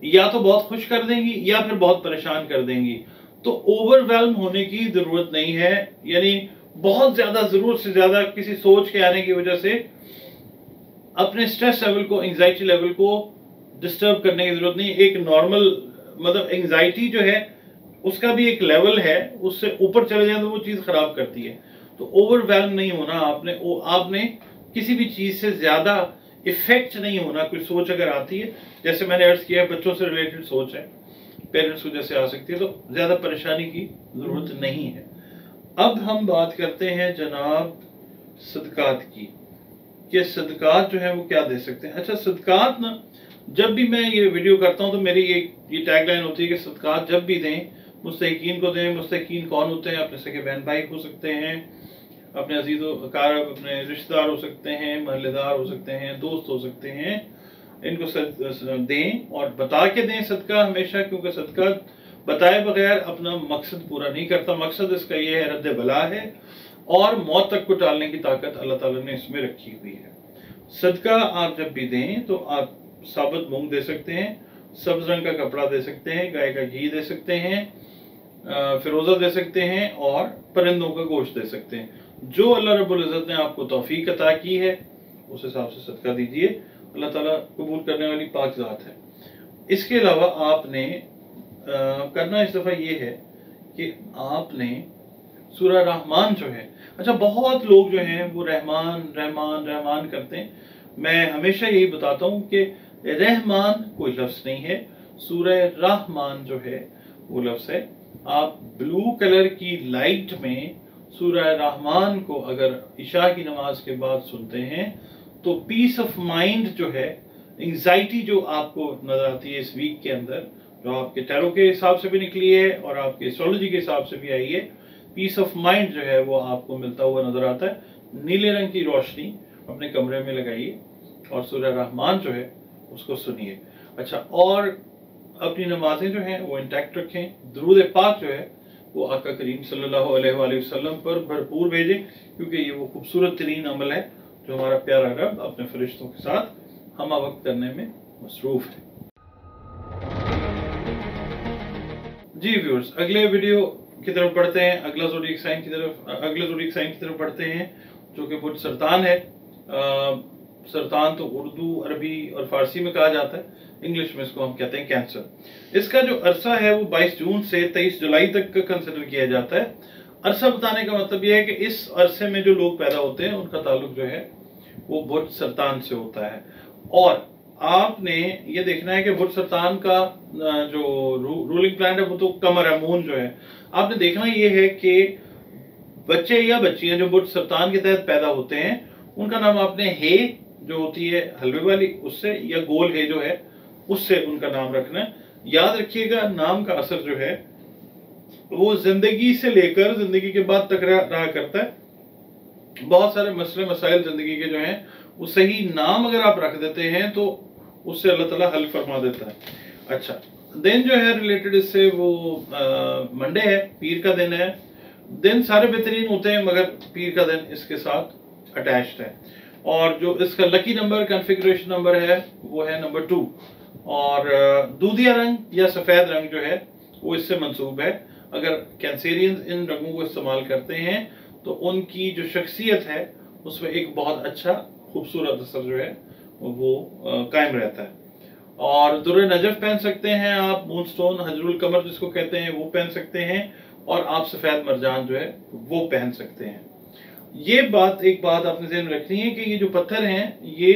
या तो बहुत खुश कर देंगी या फिर बहुत परेशान कर देंगी। तो ओवरवेल्म होने की जरूरत नहीं है, यानी बहुत ज्यादा जरूरत से ज्यादा किसी सोच के आने की वजह से अपने स्ट्रेस लेवल को, एंजाइटी लेवल को डिस्टर्ब करने की जरूरत नहीं। एक नॉर्मल मतलब एंजाइटी जो है उसका भी एक लेवल है, उससे ऊपर चले जाए तो वो चीज खराब करती है। तो ओवरवेल्म नहीं होना आपने किसी भी चीज से ज्यादा इफेक्ट नहीं होना। कोई सोच अगर आती है, जैसे मैंने अर्ज किया बच्चों से रिलेटेड सोच है, पेरेंट्स वजह से आ सकती है, तो ज़्यादा परेशानी की ज़रूरत नहीं है। अब हम बात करते हैं जनाब सदकात की, कि सदकात जो है वो क्या दे सकते हैं। अच्छा, सदकात ना, जब भी मैं ये वीडियो करता हूँ तो मेरी ये टैगलाइन होती है कि सदकात जब भी दें मुस्तहिकीन को दें। मुस्तहिकीन कौन होते हैं? अपने सगे बहन भाई हो सकते हैं, अपने अजीज़ो कारब, अपने रिश्तेदार हो सकते हैं, महल्लेदार हो सकते हैं, दोस्त हो सकते हैं। इनको दें और बता के दें सदका हमेशा, क्योंकि सदका बताए बगैर अपना मकसद पूरा नहीं करता। मकसद इसका ये है, रद्द बला है और मौत तक को टालने की ताकत अल्लाह ताला ने इसमें रखी हुई है। सदका आप जब भी दें तो आप साबुत मूंग दे सकते हैं, सब्ज रंग का कपड़ा दे सकते हैं, गाय का घी दे सकते हैं, फिरोजा दे सकते हैं और परिंदों का गोश्त दे सकते हैं। जो अल्लाह रब्बुल इज़्ज़त ने आपको तौफीक अता की है उस हिसाब से सदका दीजिए। अल्लाह ताला कबूल करने वाली पाक ज़ात है। इसके अलावा आपने करना इस दफ़ा ये है कि आपने सूरह रहमान जो है, अच्छा बहुत लोग जो हैं वो रहमान रहमान रहमान करते हैं। मैं हमेशा यही बताता हूँ कि रहमान कोई लफ्ज़ नहीं है, सूरह रहमान जो है वो लफ्ज़ है। आप ब्लू कलर की लाइट में सूरह रहमान को अगर इशा की नमाज के बाद सुनते हैं तो पीस ऑफ माइंड जो है, एंजाइटी जो आपको नजर आती है इस वीक के अंदर, जो आपके टैरो के हिसाब से भी निकली है और आपके एस्ट्रोलॉजी के हिसाब से भी आई है, पीस ऑफ माइंड जो है वो आपको मिलता हुआ नजर आता है। नीले रंग की रोशनी अपने कमरे में लगाइए और सूरह रहमान जो है उसको सुनिए। अच्छा, और अपनी नमाजें जो हैं वो इंटैक्ट रखें। दुरूद पाक जो है वो आका करीम सल्लल्लाहु अलैहि वसल्लम पर भरपूर भेजें, क्योंकि ये वो खूबसूरत तरीन अमल है जो हमारा प्यारा रब अपने फरिश्तों के साथ हम वक्त करने में मसरूफ है। जी व्यूअर्स, अगले वीडियो की तरफ बढ़ते हैं। अगले ज़ोडिएक साइन की तरफ बढ़ते हैं, जो कि बुध सरतान है। सरतान तो उर्दू, अरबी और फारसी में कहा जाता है, इंग्लिश में इसको हम कहते हैं कैंसर। इसका जो अरसा है वो 22 जून से 23 जुलाई तक का कंसिडर किया जाता है। अरसा बताने का मतलब यह है कि इस अरसे में जो लोग पैदा होते हैं उनका ताल्लुक जो है वो बुध सरतान से होता है। और आपने ये देखना है कि बुध सरतान का जो रूलिंग प्लैनेट है वो तो कमर है, मून जो है। आपने देखना ये है कि बच्चे या बच्चियां जो बुध सरतान के तहत पैदा होते हैं उनका नाम आपने हे जो होती है हलवे वाली उससे, या गोल हे जो है उससे उनका नाम रखना है। याद रखिएगा, नाम का असर जो है वो जिंदगी से लेकर जिंदगी के बाद तक रहा करता है। बहुत सारे मसले मसाइल जिंदगी के जो हैं वो सही नाम अगर आप रख देते हैं तो उससे अल्लाह ताला हल फरमा देता है। अच्छा, दिन जो है रिलेटेड इससे वो मंडे है, पीर का दिन है। दिन सारे बेहतरीन होते हैं मगर पीर का दिन इसके साथ अटैच्ड है। और जो इसका लकी नंबर, कॉन्फ़िगरेशन नंबर है वो है नंबर 2। और दूधिया रंग या सफ़ेद रंग जो है वो इससे मंसूब है। अगर कैंसेरियंस इन रंगों को इस्तेमाल करते हैं तो उनकी जो शख्सियत है उसमें एक बहुत अच्छा खूबसूरत असर जो है वो कायम रहता है। और दुर्रे नजफ पहन सकते हैं आप, मूनस्टोन, हजरुल कमर जिसको कहते हैं वो पहन सकते हैं, और आप सफ़ेद मरजान जो है वो पहन सकते हैं। ये एक बात आपने ज़हन में रखनी है कि ये जो पत्थर हैं ये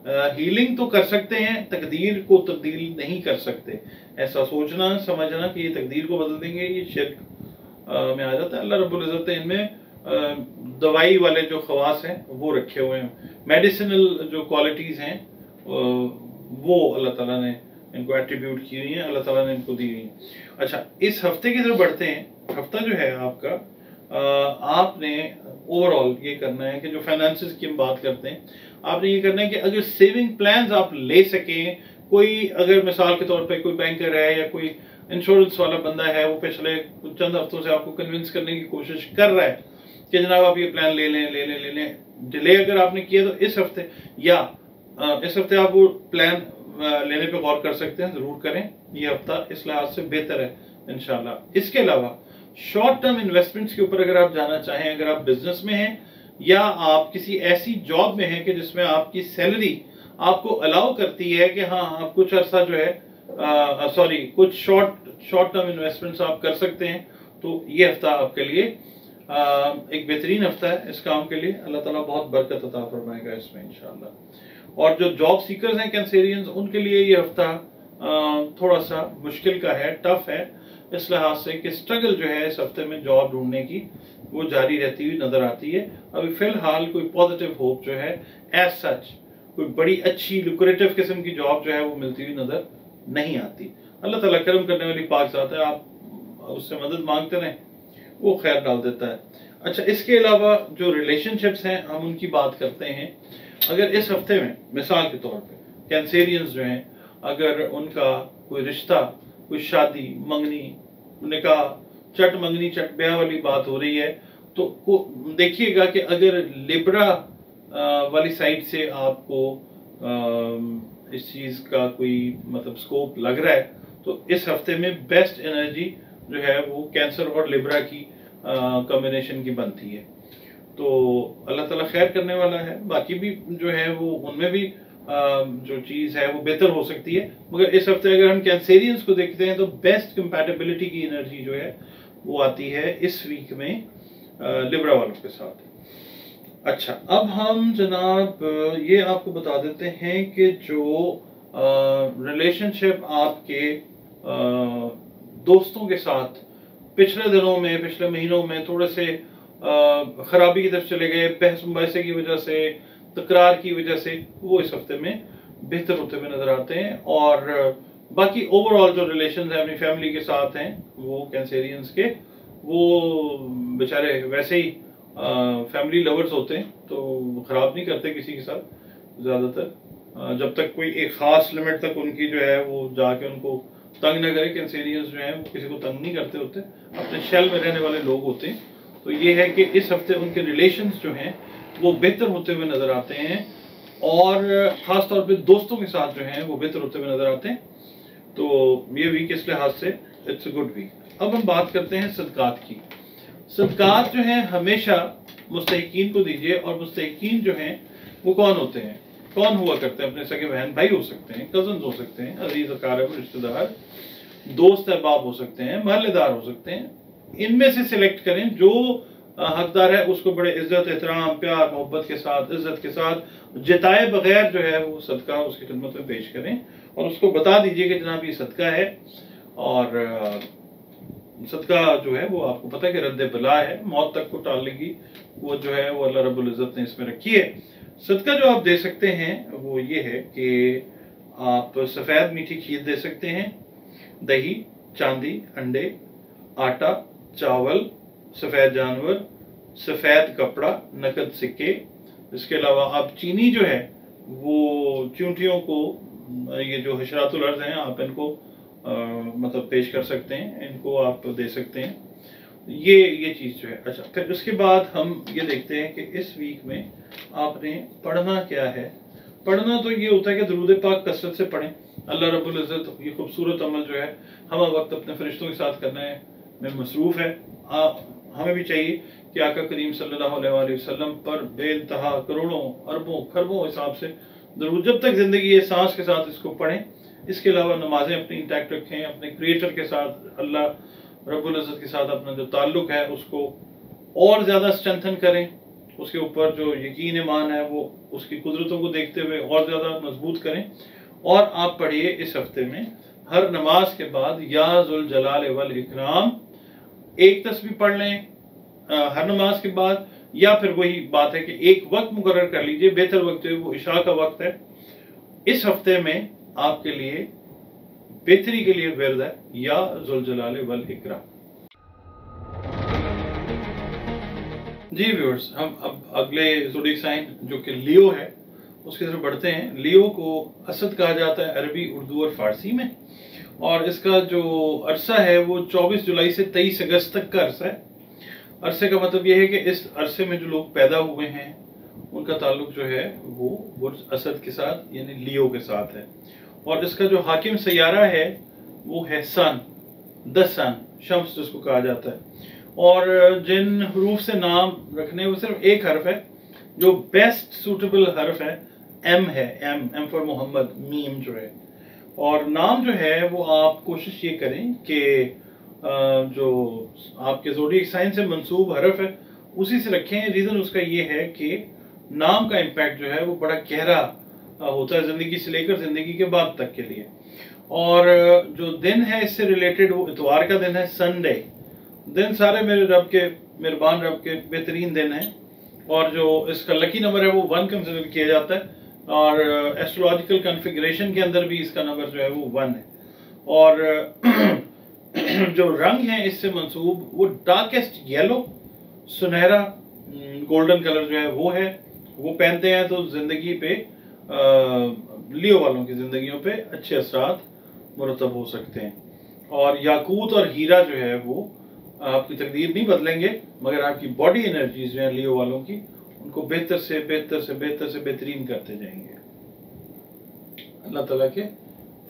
हीलिंग तो कर सकते हैं, तकदीर को तब्दील नहीं कर सकते। ऐसा सोचना समझना कि ये तकदीर को बदल देंगे, ये शिर्क में आ जाता है। अल्लाह रब्बुल इज़्ज़त ने इनमें दवाई वाले जो खवास हैं वो रखे हुए हैं, मेडिसिनल जो क्वालिटीज़ हैं वो अल्लाह ताला ने इनको एट्रीब्यूट की हुई हैं, अल्लाह ताला ने इनको दी हुई हैं। अच्छा, इस हफ्ते की तरफ बढ़ते हैं। हफ्ता जो है आपका, आपने ओवरऑल ये करना है कि जो फाइनेंसेस की हम बात करते हैं, आपने ये करना है कि अगर सेविंग प्लान्स आप ले सकें, कोई अगर मिसाल के तौर पे कोई बैंकर है या कोई इंश्योरेंस वाला बंदा है, वो पिछले चंद हफ्तों से आपको कन्विंस करने की कोशिश कर रहा है कि जनाब आप ये प्लान ले लें, डिले अगर आपने किया तो इस हफ्ते या इस हफ्ते आप वो प्लान लेने पे गौर कर सकते हैं, जरूर करें। ये हफ्ता इस लिहाज से बेहतर है इंशाल्लाह। इसके अलावा शॉर्ट टर्म इन्वेस्टमेंट्स के ऊपर अगर आप जाना चाहें, अगर आप बिजनेस में हैं या आप किसी ऐसी जॉब में हैं कि जिसमें आपकी सैलरी आपको अलाउ करती है कि हाँ आप कुछ अर्सा जो है कुछ शॉर्ट टर्म इन्वेस्टमेंट्स आप कर सकते हैं, तो ये हफ्ता आपके लिए एक बेहतरीन हफ्ता है इस काम के लिए। अल्लाह ताला बहुत बरकत अता फरमाएगा इसमें इंशाल्लाह। और जो जॉब सीकर्स हैं कैंसेरियंस, उनके लिए ये हफ्ता थोड़ा सा मुश्किल का है, टफ है, इस लिहाज से कि स्ट्रगल जो है इस हफ्ते में जॉब ढूंढने की वो जारी रहती हुई नजर आती है। अभी फिलहाल कोई पॉजिटिव होप जो है एज सच कोई बड़ी अच्छी लुक्रेटिव किस्म की जॉब जो है वो मिलती हुई नजर नहीं आती। अल्लाह ताला करम करने वाली पाक ज़ात है, आप उससे मदद मांगते रहें, वो खैर डाल देता है। अच्छा, इसके अलावा जो रिलेशनशिप्स हैं हम उनकी बात करते हैं। अगर इस हफ्ते में मिसाल के तौर पे कैंसेरियंस जो हैं, अगर उनका कोई रिश्ता, कोई शादी, मंगनी, निकाह, चट मंगनी चट ब्याह वाली बात हो रही है, तो देखिएगा कि अगर लिब्रा वाली साइड से आपको इस चीज़ का कोई मतलब स्कोप लग रहा है, तो इस हफ्ते में बेस्ट एनर्जी जो है वो कैंसर और लिब्रा की कॉम्बिनेशन की बनती है। तो अल्लाह ताला खैर करने वाला है। बाकी भी जो है वो उनमें भी जो चीज़ है वो बेहतर हो सकती है, मगर इस हफ्ते अगर हम कैंसेरियंस को देखते हैं तो बेस्ट कंपैटिबिलिटी की एनर्जी जो है वो आती है इस वीक में लिब्रा वालों के साथ। अच्छा, अब हम जनाब ये आपको बता देते हैं कि जो रिलेशनशिप आपके दोस्तों के साथ पिछले दिनों में, पिछले महीनों में थोड़े से खराबी की तरफ चले गए, बहस मुबाहिसे की वजह से, तकरार की वजह से, वो इस हफ्ते में बेहतर होते हुए नजर आते हैं। और बाकी ओवरऑल जो रिलेशन है अपनी फैमिली के साथ हैं वो कैंसेरियंस के, वो बेचारे वैसे ही फैमिली लवर्स होते हैं, तो खराब नहीं करते किसी के साथ ज़्यादातर, जब तक कोई एक ख़ास लिमिट तक उनकी जो है वो जाके उनको तंग न करे। कैंसेरियंस जो हैं वो किसी को तंग नहीं करते होते, अपने शेल में रहने वाले लोग होते हैं। तो ये है कि इस हफ्ते उनके रिलेशंस जो हैं वो बेहतर होते हुए नज़र आते हैं, और ख़ास तौर पे दोस्तों के साथ जो हैं वो बेहतर होते हुए नज़र आते हैं। तो ये वीक इस लिहाज से इट्स अ गुड वीक। अब हम बात करते हैं सदकात की। सदकात जो हैं हमेशा मुस्तहिकीन को दीजिए, और मुस्तहिकीन जो हैं वो कौन होते हैं, कौन हुआ करते हैं? अपने सगे बहन भाई हो सकते हैं, कजन हो सकते हैं, अजीज अकारब रिश्तेदार, दोस्त अहबाब हो सकते हैं, महल्लेदार हो सकते हैं। इनमें से सिलेक्ट करें जो हकदार है, उसको बड़े इज्जत, एहतराम, प्यार, मोहब्बत के साथ, इज्जत के साथ जिताए बगैर जो है वो सदका उसकी खिदमत में पेश करें, और उसको बता दीजिए कि जनाब ये सदका है, और सदका जो है वो आपको पता है कि रद्द बला है, मौत तक को टालने की वो जो है वो अल्लाह रब्बुल इज़्ज़त ने इसमें रखी है। सदका जो आप दे सकते हैं वो ये है कि आप सफ़ेद मीठी खीर दे सकते हैं, दही, चांदी, अंडे, आटा, चावल, सफ़ेद जानवर, सफ़ेद कपड़ा, नकद सिक्के। इसके अलावा आप चीनी जो है वो चूंटियों को, ये जो हशरातुल अर्ज़ हैं, आप इनको मतलब पेश कर सकते हैं, इनको आप दे सकते हैं। ये चीज़ जो है। अच्छा, फिर उसके बाद हम ये देखते हैं कि इस वीक में आपने पढ़ना क्या है। पढ़ना तो ये होता है कि दरूद पाक कसरत से पढ़ें। अल्लाह रब्बुल इज़्ज़त ये खूबसूरत अमल जो है हम वक्त अपने फरिश्तों के साथ करने में मसरूफ़ है। हमें भी चाहिए कि आका करीम सल्लल्लाहु अलैहि वसल्लम पर बेइंतहा करोड़ों अरबों खरबों हिसाब से दरूद जब तक ज़िंदगी है सांस के साथ इसको पढ़ें। इसके अलावा नमाजें अपनी इंटैक्ट रखें, अपने क्रिएटर के साथ, अल्लाह रब्बुल इज़्ज़त के साथ अपना जो ताल्लुक़ है उसको और ज़्यादा स्ट्रेंथन करें, उसके ऊपर जो यकीन ईमान है वो उसकी कुदरतों को देखते हुए और ज़्यादा मजबूत करें। और आप पढ़िए इस हफ्ते में हर नमाज के बाद या ज़ुल जलाल वल इकराम एक तस्बीह पढ़ लें हर नमाज के बाद, या फिर वही बात है कि एक वक्त मुकर्रर कर लीजिए, बेहतर वक्त है वो इशा का वक्त है। इस हफ्ते में आपके लिए बेहतरी के लिए विर्द है या ज़ुल जलाल वल इकराम। जी व्यूअर्स, हम अब अगले ज़ोडिक साइन जो कि लियो है उसकी तरफ बढ़ते हैं। लियो को असद कहा जाता है अरबी, उर्दू और फारसी में, और इसका जो अरसा है वो 24 जुलाई से 23 अगस्त तक का अरसा है। अरसे का मतलब यह है कि इस अरसे में जो लोग पैदा हुए हैं उनका ताल्लुक जो है वो बुर्ज असद के साथ यानी लियो के साथ है। और इसका जो हाकिम सैयारा है वो है सन, द सन, शम्स जिसको कहा जाता है। और जिन हरूफ से नाम रखने वो सिर्फ एक हर्फ है जो बेस्ट सूटेबल हर्फ है, एम है, एम फॉर मोहम्मद, मीम जो है। और नाम जो है वो आप कोशिश ये करें कि जो आपके ज़ोडिएक साइन से मंसूब हर्फ है उसी से रखें। रीज़न उसका ये है कि नाम का इम्पैक्ट जो है वो बड़ा गहरा होता है ज़िंदगी से लेकर ज़िंदगी के बाद तक के लिए। और जो दिन है इससे रिलेटेड वो इतवार का दिन है, संडे दिन सारे मेरे रब के मेहरबान रब के बेहतरीन दिन है। और जो इसका लकी नंबर है वो 1 कंसिडर किया जाता है, और एस्ट्रोलॉजिकल कॉन्फ़िगरेशन के अंदर भी इसका नंबर जो है वो 1 है। और जो रंग है इससे मंसूब वो डार्केस्ट येलो, सुनहरा गोल्डन कलर जो है वो पहनते हैं तो जिंदगी पे लियो वालों की जिंदगियों पे अच्छे असरात मुरतब हो सकते हैं। और याकूत और हीरा जो है वो आपकी तकदीर नहीं बदलेंगे, मगर आपकी बॉडी एनर्जीज जो है लियो वालों की उनको बेहतर से बेहतरीन करते जाएंगे अल्लाह ताला के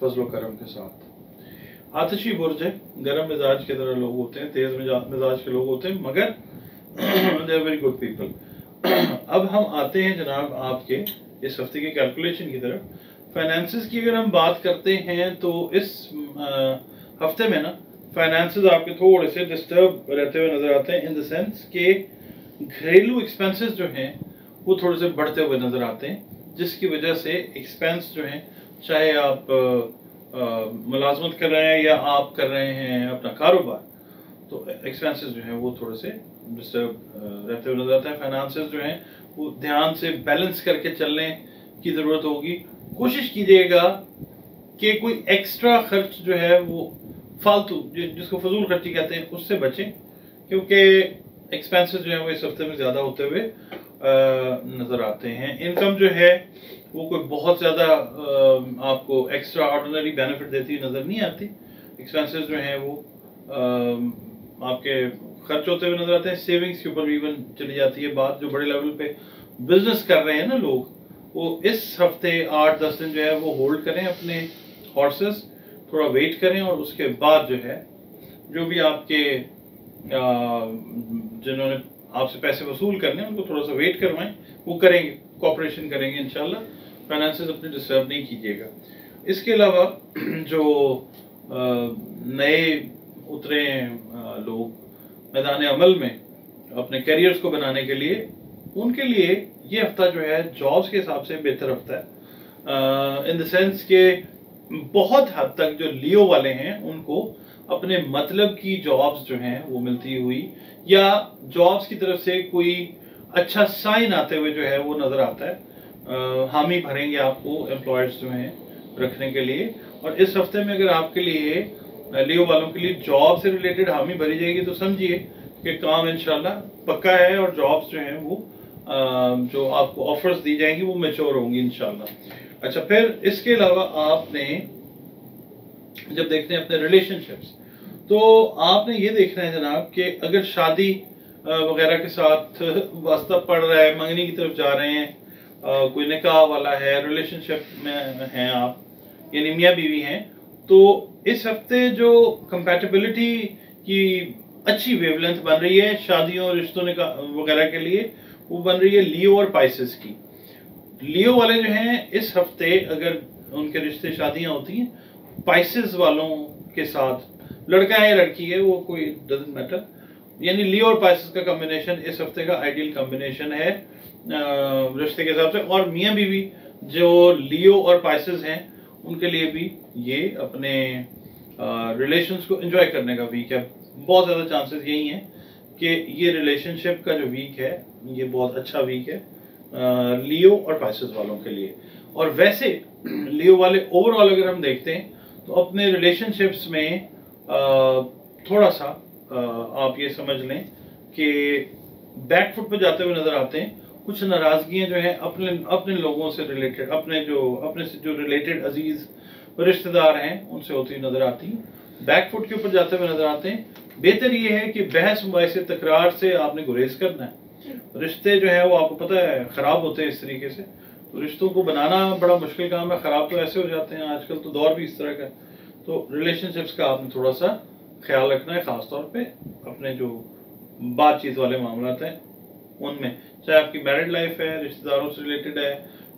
फजलो करम के साथ। आतिशी बुर्ज है, गर्म मिजाज के तरह लोग होते हैं, तेज मिजाज के लोग होते हैं, मगर they are very good people. अब हम आते हैं जनाब आपके इस हफ्ते की कैलकुलेशन की तरफ। फाइनेंसेस की अगर हम बात करते हैं तो इस हफ्ते में ना फाइनेंसेस आपके थोड़े से डिस्टर्ब रहते हुए नजर आते हैं, इन द सेंस के घरेलू एक्सपेंसेस जो हैं वो थोड़े से बढ़ते हुए नजर आते हैं, जिसकी वजह से एक्सपेंस जो हैं, चाहे आप मुलाजमत कर रहे हैं या आप कर रहे हैं अपना कारोबार, तो एक्सपेंसेस जो हैं वो थोड़े से डिस्टर्ब रहते हुए नजर आते हैं। फाइनेंसेस जो हैं वो ध्यान से बैलेंस करके चलने की ज़रूरत होगी। कोशिश कीजिएगा कि कोई एक्स्ट्रा खर्च जो है वो फालतू, जिसको फजूल खर्ची कहते हैं, उससे बचें, क्योंकि एक्सपेंसेस जो है वो इस हफ्ते में ज़्यादा होते हुए नज़र आते हैं। इनकम जो है वो कोई बहुत ज़्यादा आपको एक्स्ट्रा ऑर्डिनरी बेनिफिट देती नज़र नहीं आती। एक्सपेंसेस जो हैं वो आपके खर्च होते हुए नजर आते हैं। सेविंग्स के ऊपर भी इवन चली जाती है बात। जो बड़े लेवल पे बिजनेस कर रहे हैं ना लोग, वो इस हफ्ते 8-10 दिन जो है वो होल्ड करें अपने हॉर्सेस, थोड़ा वेट करें, और उसके बाद जो है जो भी आपके जिन्होंने आपसे पैसे वसूल करने हैं उनको थोड़ा सा वेट करवाएं, वो करेंगे, कोऑपरेशन करेंगे इंशाल्लाह। फाइनेंसेस अपने डिस्टर्ब नहीं कीजिएगा। इसके अलावा जो नए उतरे लोग मैदान अमल में अपने करियर्स को बनाने के लिए, उनके लिए ये हफ्ता जो है जॉब्स के हिसाब से बेहतर हफ्ता है, इन द सेंस के बहुत हद तक जो लियो वाले हैं उनको अपने मतलब की जॉब्स जो हैं वो मिलती हुई, या जॉब्स की तरफ से कोई अच्छा साइन आते हुए जो है वो नजर आता है। हामी भरेंगे आपको एम्प्लॉयर्स जो हैं रखने के लिए। और इस हफ्ते में अगर आपके लिए लियो वालों के लिए जॉब से रिलेटेड हामी भरी जाएगी तो समझिए कि काम इंशाल्लाह पक्का है, और जॉब्स जो हैं वो जो आपको ऑफर्स दी जाएंगी वो मैच्योर होंगी इंशाल्लाह। अच्छा, फिर इसके अलावा आपने जब देखते हैं अपने रिलेशनशिप्स, तो आपने ये देखना है जनाब कि अगर शादी वगैरह के साथ वास्ता पड़ रहा है, मंगनी की तरफ जा रहे हैं, कोई निकाह वाला है, रिलेशनशिप में हैं आप, यानी मियाँ बीवी हैं, तो इस हफ्ते जो कंपैटिबिलिटी की अच्छी वेवलेंथ बन रही है शादियों रिश्तों वगैरह के लिए, वो बन रही है लियो और पाइसेस की। लियो वाले जो हैं इस हफ्ते अगर उनके रिश्ते शादियां होती हैं, पाइसेस वालों के साथ, लड़का है लड़की है वो कोई डजंट मैटर, यानी लियो और पाइसेस का कॉम्बिनेशन इस हफ्ते का आइडियल कॉम्बिनेशन है रिश्ते के हिसाब से। और मियाँ बीवी जो लियो और पाइसेस हैं उनके लिए भी ये अपने रिलेशंस को एंजॉय करने का वीक है। बहुत ज़्यादा चांसेस यही हैं कि ये रिलेशनशिप का जो वीक है ये बहुत अच्छा वीक है लियो और पाइसेस वालों के लिए। और वैसे लियो वाले ओवरऑल अगर हम देखते हैं तो अपने रिलेशनशिप्स में थोड़ा सा आप ये समझ लें कि बैकफुट पे जाते हुए नजर आते हैं। कुछ नाराजगियां जो है अपने लोगों से रिलेटेड, अपने से जो रिलेटेड अजीज रिश्तेदार हैं उनसे होती नजर आती हैं, बैकफुट के ऊपर जाते हुए नजर आते हैं। बेहतर ये है कि बहस मुबाहिसे तकरार से आपने गुरेज करना है। रिश्ते जो है वो आपको पता है खराब होते हैं इस तरीके से, तो रिश्तों को बनाना बड़ा मुश्किल काम है, खराब तो ऐसे हो जाते हैं, आजकल तो दौर भी इस तरह का। तो रिलेशनशिप्स का आपने थोड़ा सा ख्याल रखना है, खासतौर पे अपने जो बातचीत वाले मामला हैं उनमें, चाहे आपकी मैरिड लाइफ है, रिश्तेदारों से रिलेटेड है,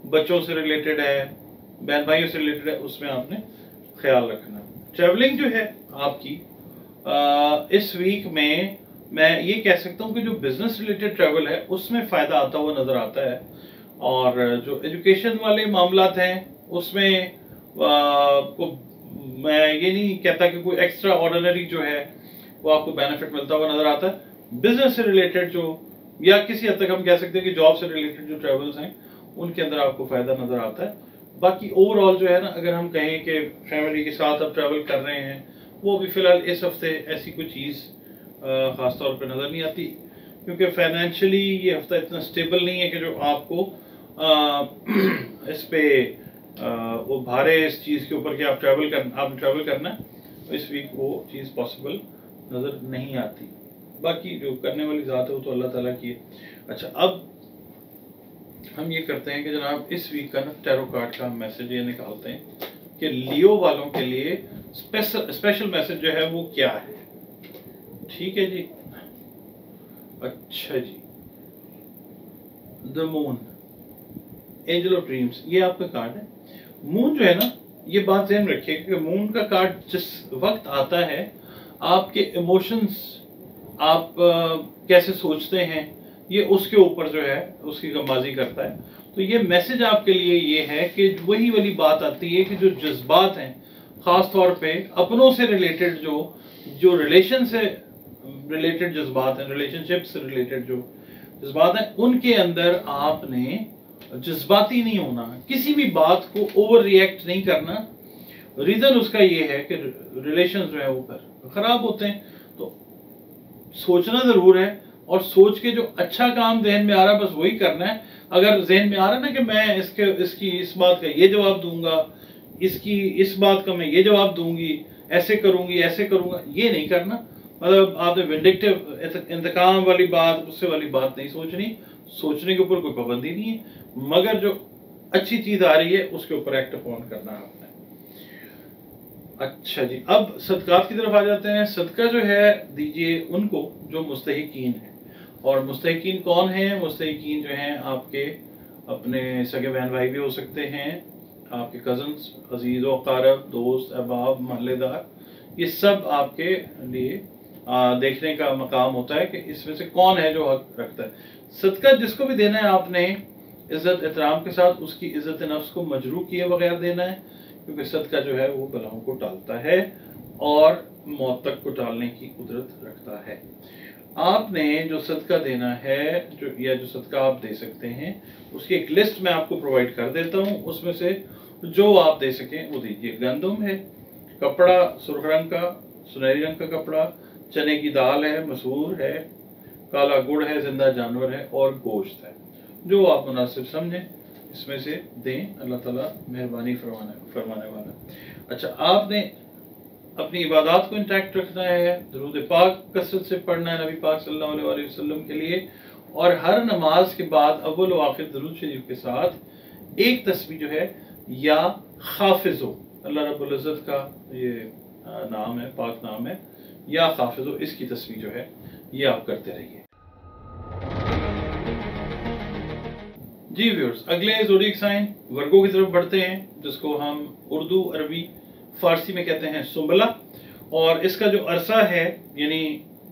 बच्चों से रिलेटेड है, बहन भाइयों से रिलेटेड है, उसमें आपने ख्याल रखना। ट्रैवलिंग जो है आपकी इस वीक में मैं ये कह सकता हूँ कि जो बिजनेस रिलेटेड ट्रैवल है उसमें फ़ायदा आता हुआ नज़र आता है। और जो एजुकेशन वाले मामलात हैं उसमें को मैं ये नहीं कहता कि कोई एक्स्ट्रा ऑर्डिनरी जो है वो आपको बेनिफिट मिलता हुआ नजर आता है। बिजनेस से रिलेटेड जो, या किसी हद तक हम कह सकते हैं कि जॉब से रिलेटेड जो ट्रेवल्स हैं उनके अंदर आपको फायदा नजर आता है। बाकी ओवरऑल जो है ना, अगर हम कहें कि फैमिली के साथ आप ट्रैवल कर रहे हैं, वो भी फिलहाल इस हफ्ते ऐसी कोई चीज़ ख़ास तौर पे नज़र नहीं आती, क्योंकि फाइनेंशियली ये हफ्ता इतना स्टेबल नहीं है कि जो आपको इस पे वो भारे इस चीज़ के ऊपर कि आप ट्रैवल करना है। इस वीक वो चीज़ पॉसिबल नज़र नहीं आती। बाकी जो करने वाली ज़ात है वो तो अल्लाह ताला की है। अच्छा, अब हम ये करते हैं कि जनाब इस वीक का ना टैरो कार्ड का मैसेज ये निकालते हैं कि लियो वालों के लिए स्पेशल मैसेज जो है वो क्या है। ठीक है जी। अच्छा जी, the moon, angel of dreams, ये आपका कार्ड है। मून जो है ना, ये बात ध्यान रखिए कि मून का कार्ड जिस वक्त आता है, आपके इमोशंस, आप कैसे सोचते हैं, ये उसके ऊपर जो है उसकी गमबाजी करता है। तो ये मैसेज आपके लिए ये है कि वही वाली बात आती है कि जो जज्बात हैं, ख़ास तौर पे अपनों से रिलेटेड जो रिलेशन से रिलेटेड जज्बात हैं, रिलेशनशिप से रिलेटेड जो जज्बात हैं, उनके अंदर आपने जज्बाती नहीं होना, किसी भी बात को ओवर रिएक्ट नहीं करना। रीज़न उसका ये है कि रिलेशन जो है वो खराब होते हैं। तो सोचना ज़रूर है, और सोच के जो अच्छा काम जहन में आ रहा है बस वही करना है। अगर जहन में आ रहा है ना कि मैं इसकी इस बात का ये जवाब दूंगा, इसकी इस बात का मैं ये जवाब दूंगी, ऐसे करूंगी ऐसे करूंगा, ये नहीं करना। मतलब आपने विंडिक्टिव इंतकाम वाली बात, गुस्से वाली बात नहीं सोचनी। सोचने के ऊपर कोई पाबंदी नहीं है, मगर जो अच्छी चीज आ रही है उसके ऊपर एक्ट ऑन करना है आपने। अच्छा जी, अब सदकात की तरफ आ जाते हैं। सदका जो है दीजिए उनको जो मुस्तहिकीन है। और मुस्तहिकीन कौन है? मुस्तहिकीन जो हैं आपके अपने सगे बहन भाई भी हो सकते हैं, आपके कजन्स, अजीज़ व क़ारब, दोस्त, अहबाब, महल्लेदार, ये सब आपके लिए देखने का मकाम होता है कि इसमें से कौन है जो हक रखता है। सदका जिसको भी देना है आपने इज़्ज़त एहतराम के साथ उसकी इज़्ज़त नफ्स को मजरू किए बगैर देना है, क्योंकि सदका जो है वो बलाओं को टालता है और मौत तक को टालने की कुदरत रखता है। आपने जो सदका देना है, जो सदका आप दे सकते हैं, उसकी एक लिस्ट मैं आपको प्रोवाइड कर देता हूँ। उसमें से जो आप दे सकें वो दीजिए। गंदम है, कपड़ा सुर्ख रंग का, सुनहरी रंग का कपड़ा, चने की दाल है, मसूर है, काला गुड़ है, जिंदा जानवर है और गोश्त है। जो आप मुनासिब समझें इसमें से दें, अल्लाह ताला मेहरबानी फरमाने वाला। अच्छा, आपने अपनी इबादत को इंटैक्ट रखना है, दुरूद पाक कसरत से पढ़ना है नबी पाक सल्लल्लाहु अलैहि वसल्लम के लिए, और हर नमाज के बाद अव्वल व आखिर दुरूद शरीफ के साथ एक तस्बीह जो है या हाफिज़ो, अल्लाह रब्बुल इज़्ज़त का ये नाम है, पाक नाम है, या हाफिज़ो, इसकी तस्बीह जो है ये आप करते रहिए। जी व्यूअर्स, अगले ज़ोडिएक साइन वर्गो की तरफ बढ़ते हैं, जिसको हम उर्दू, अरबी, फारसी में कहते हैं सुंबला। और इसका जो अरसा है, यानी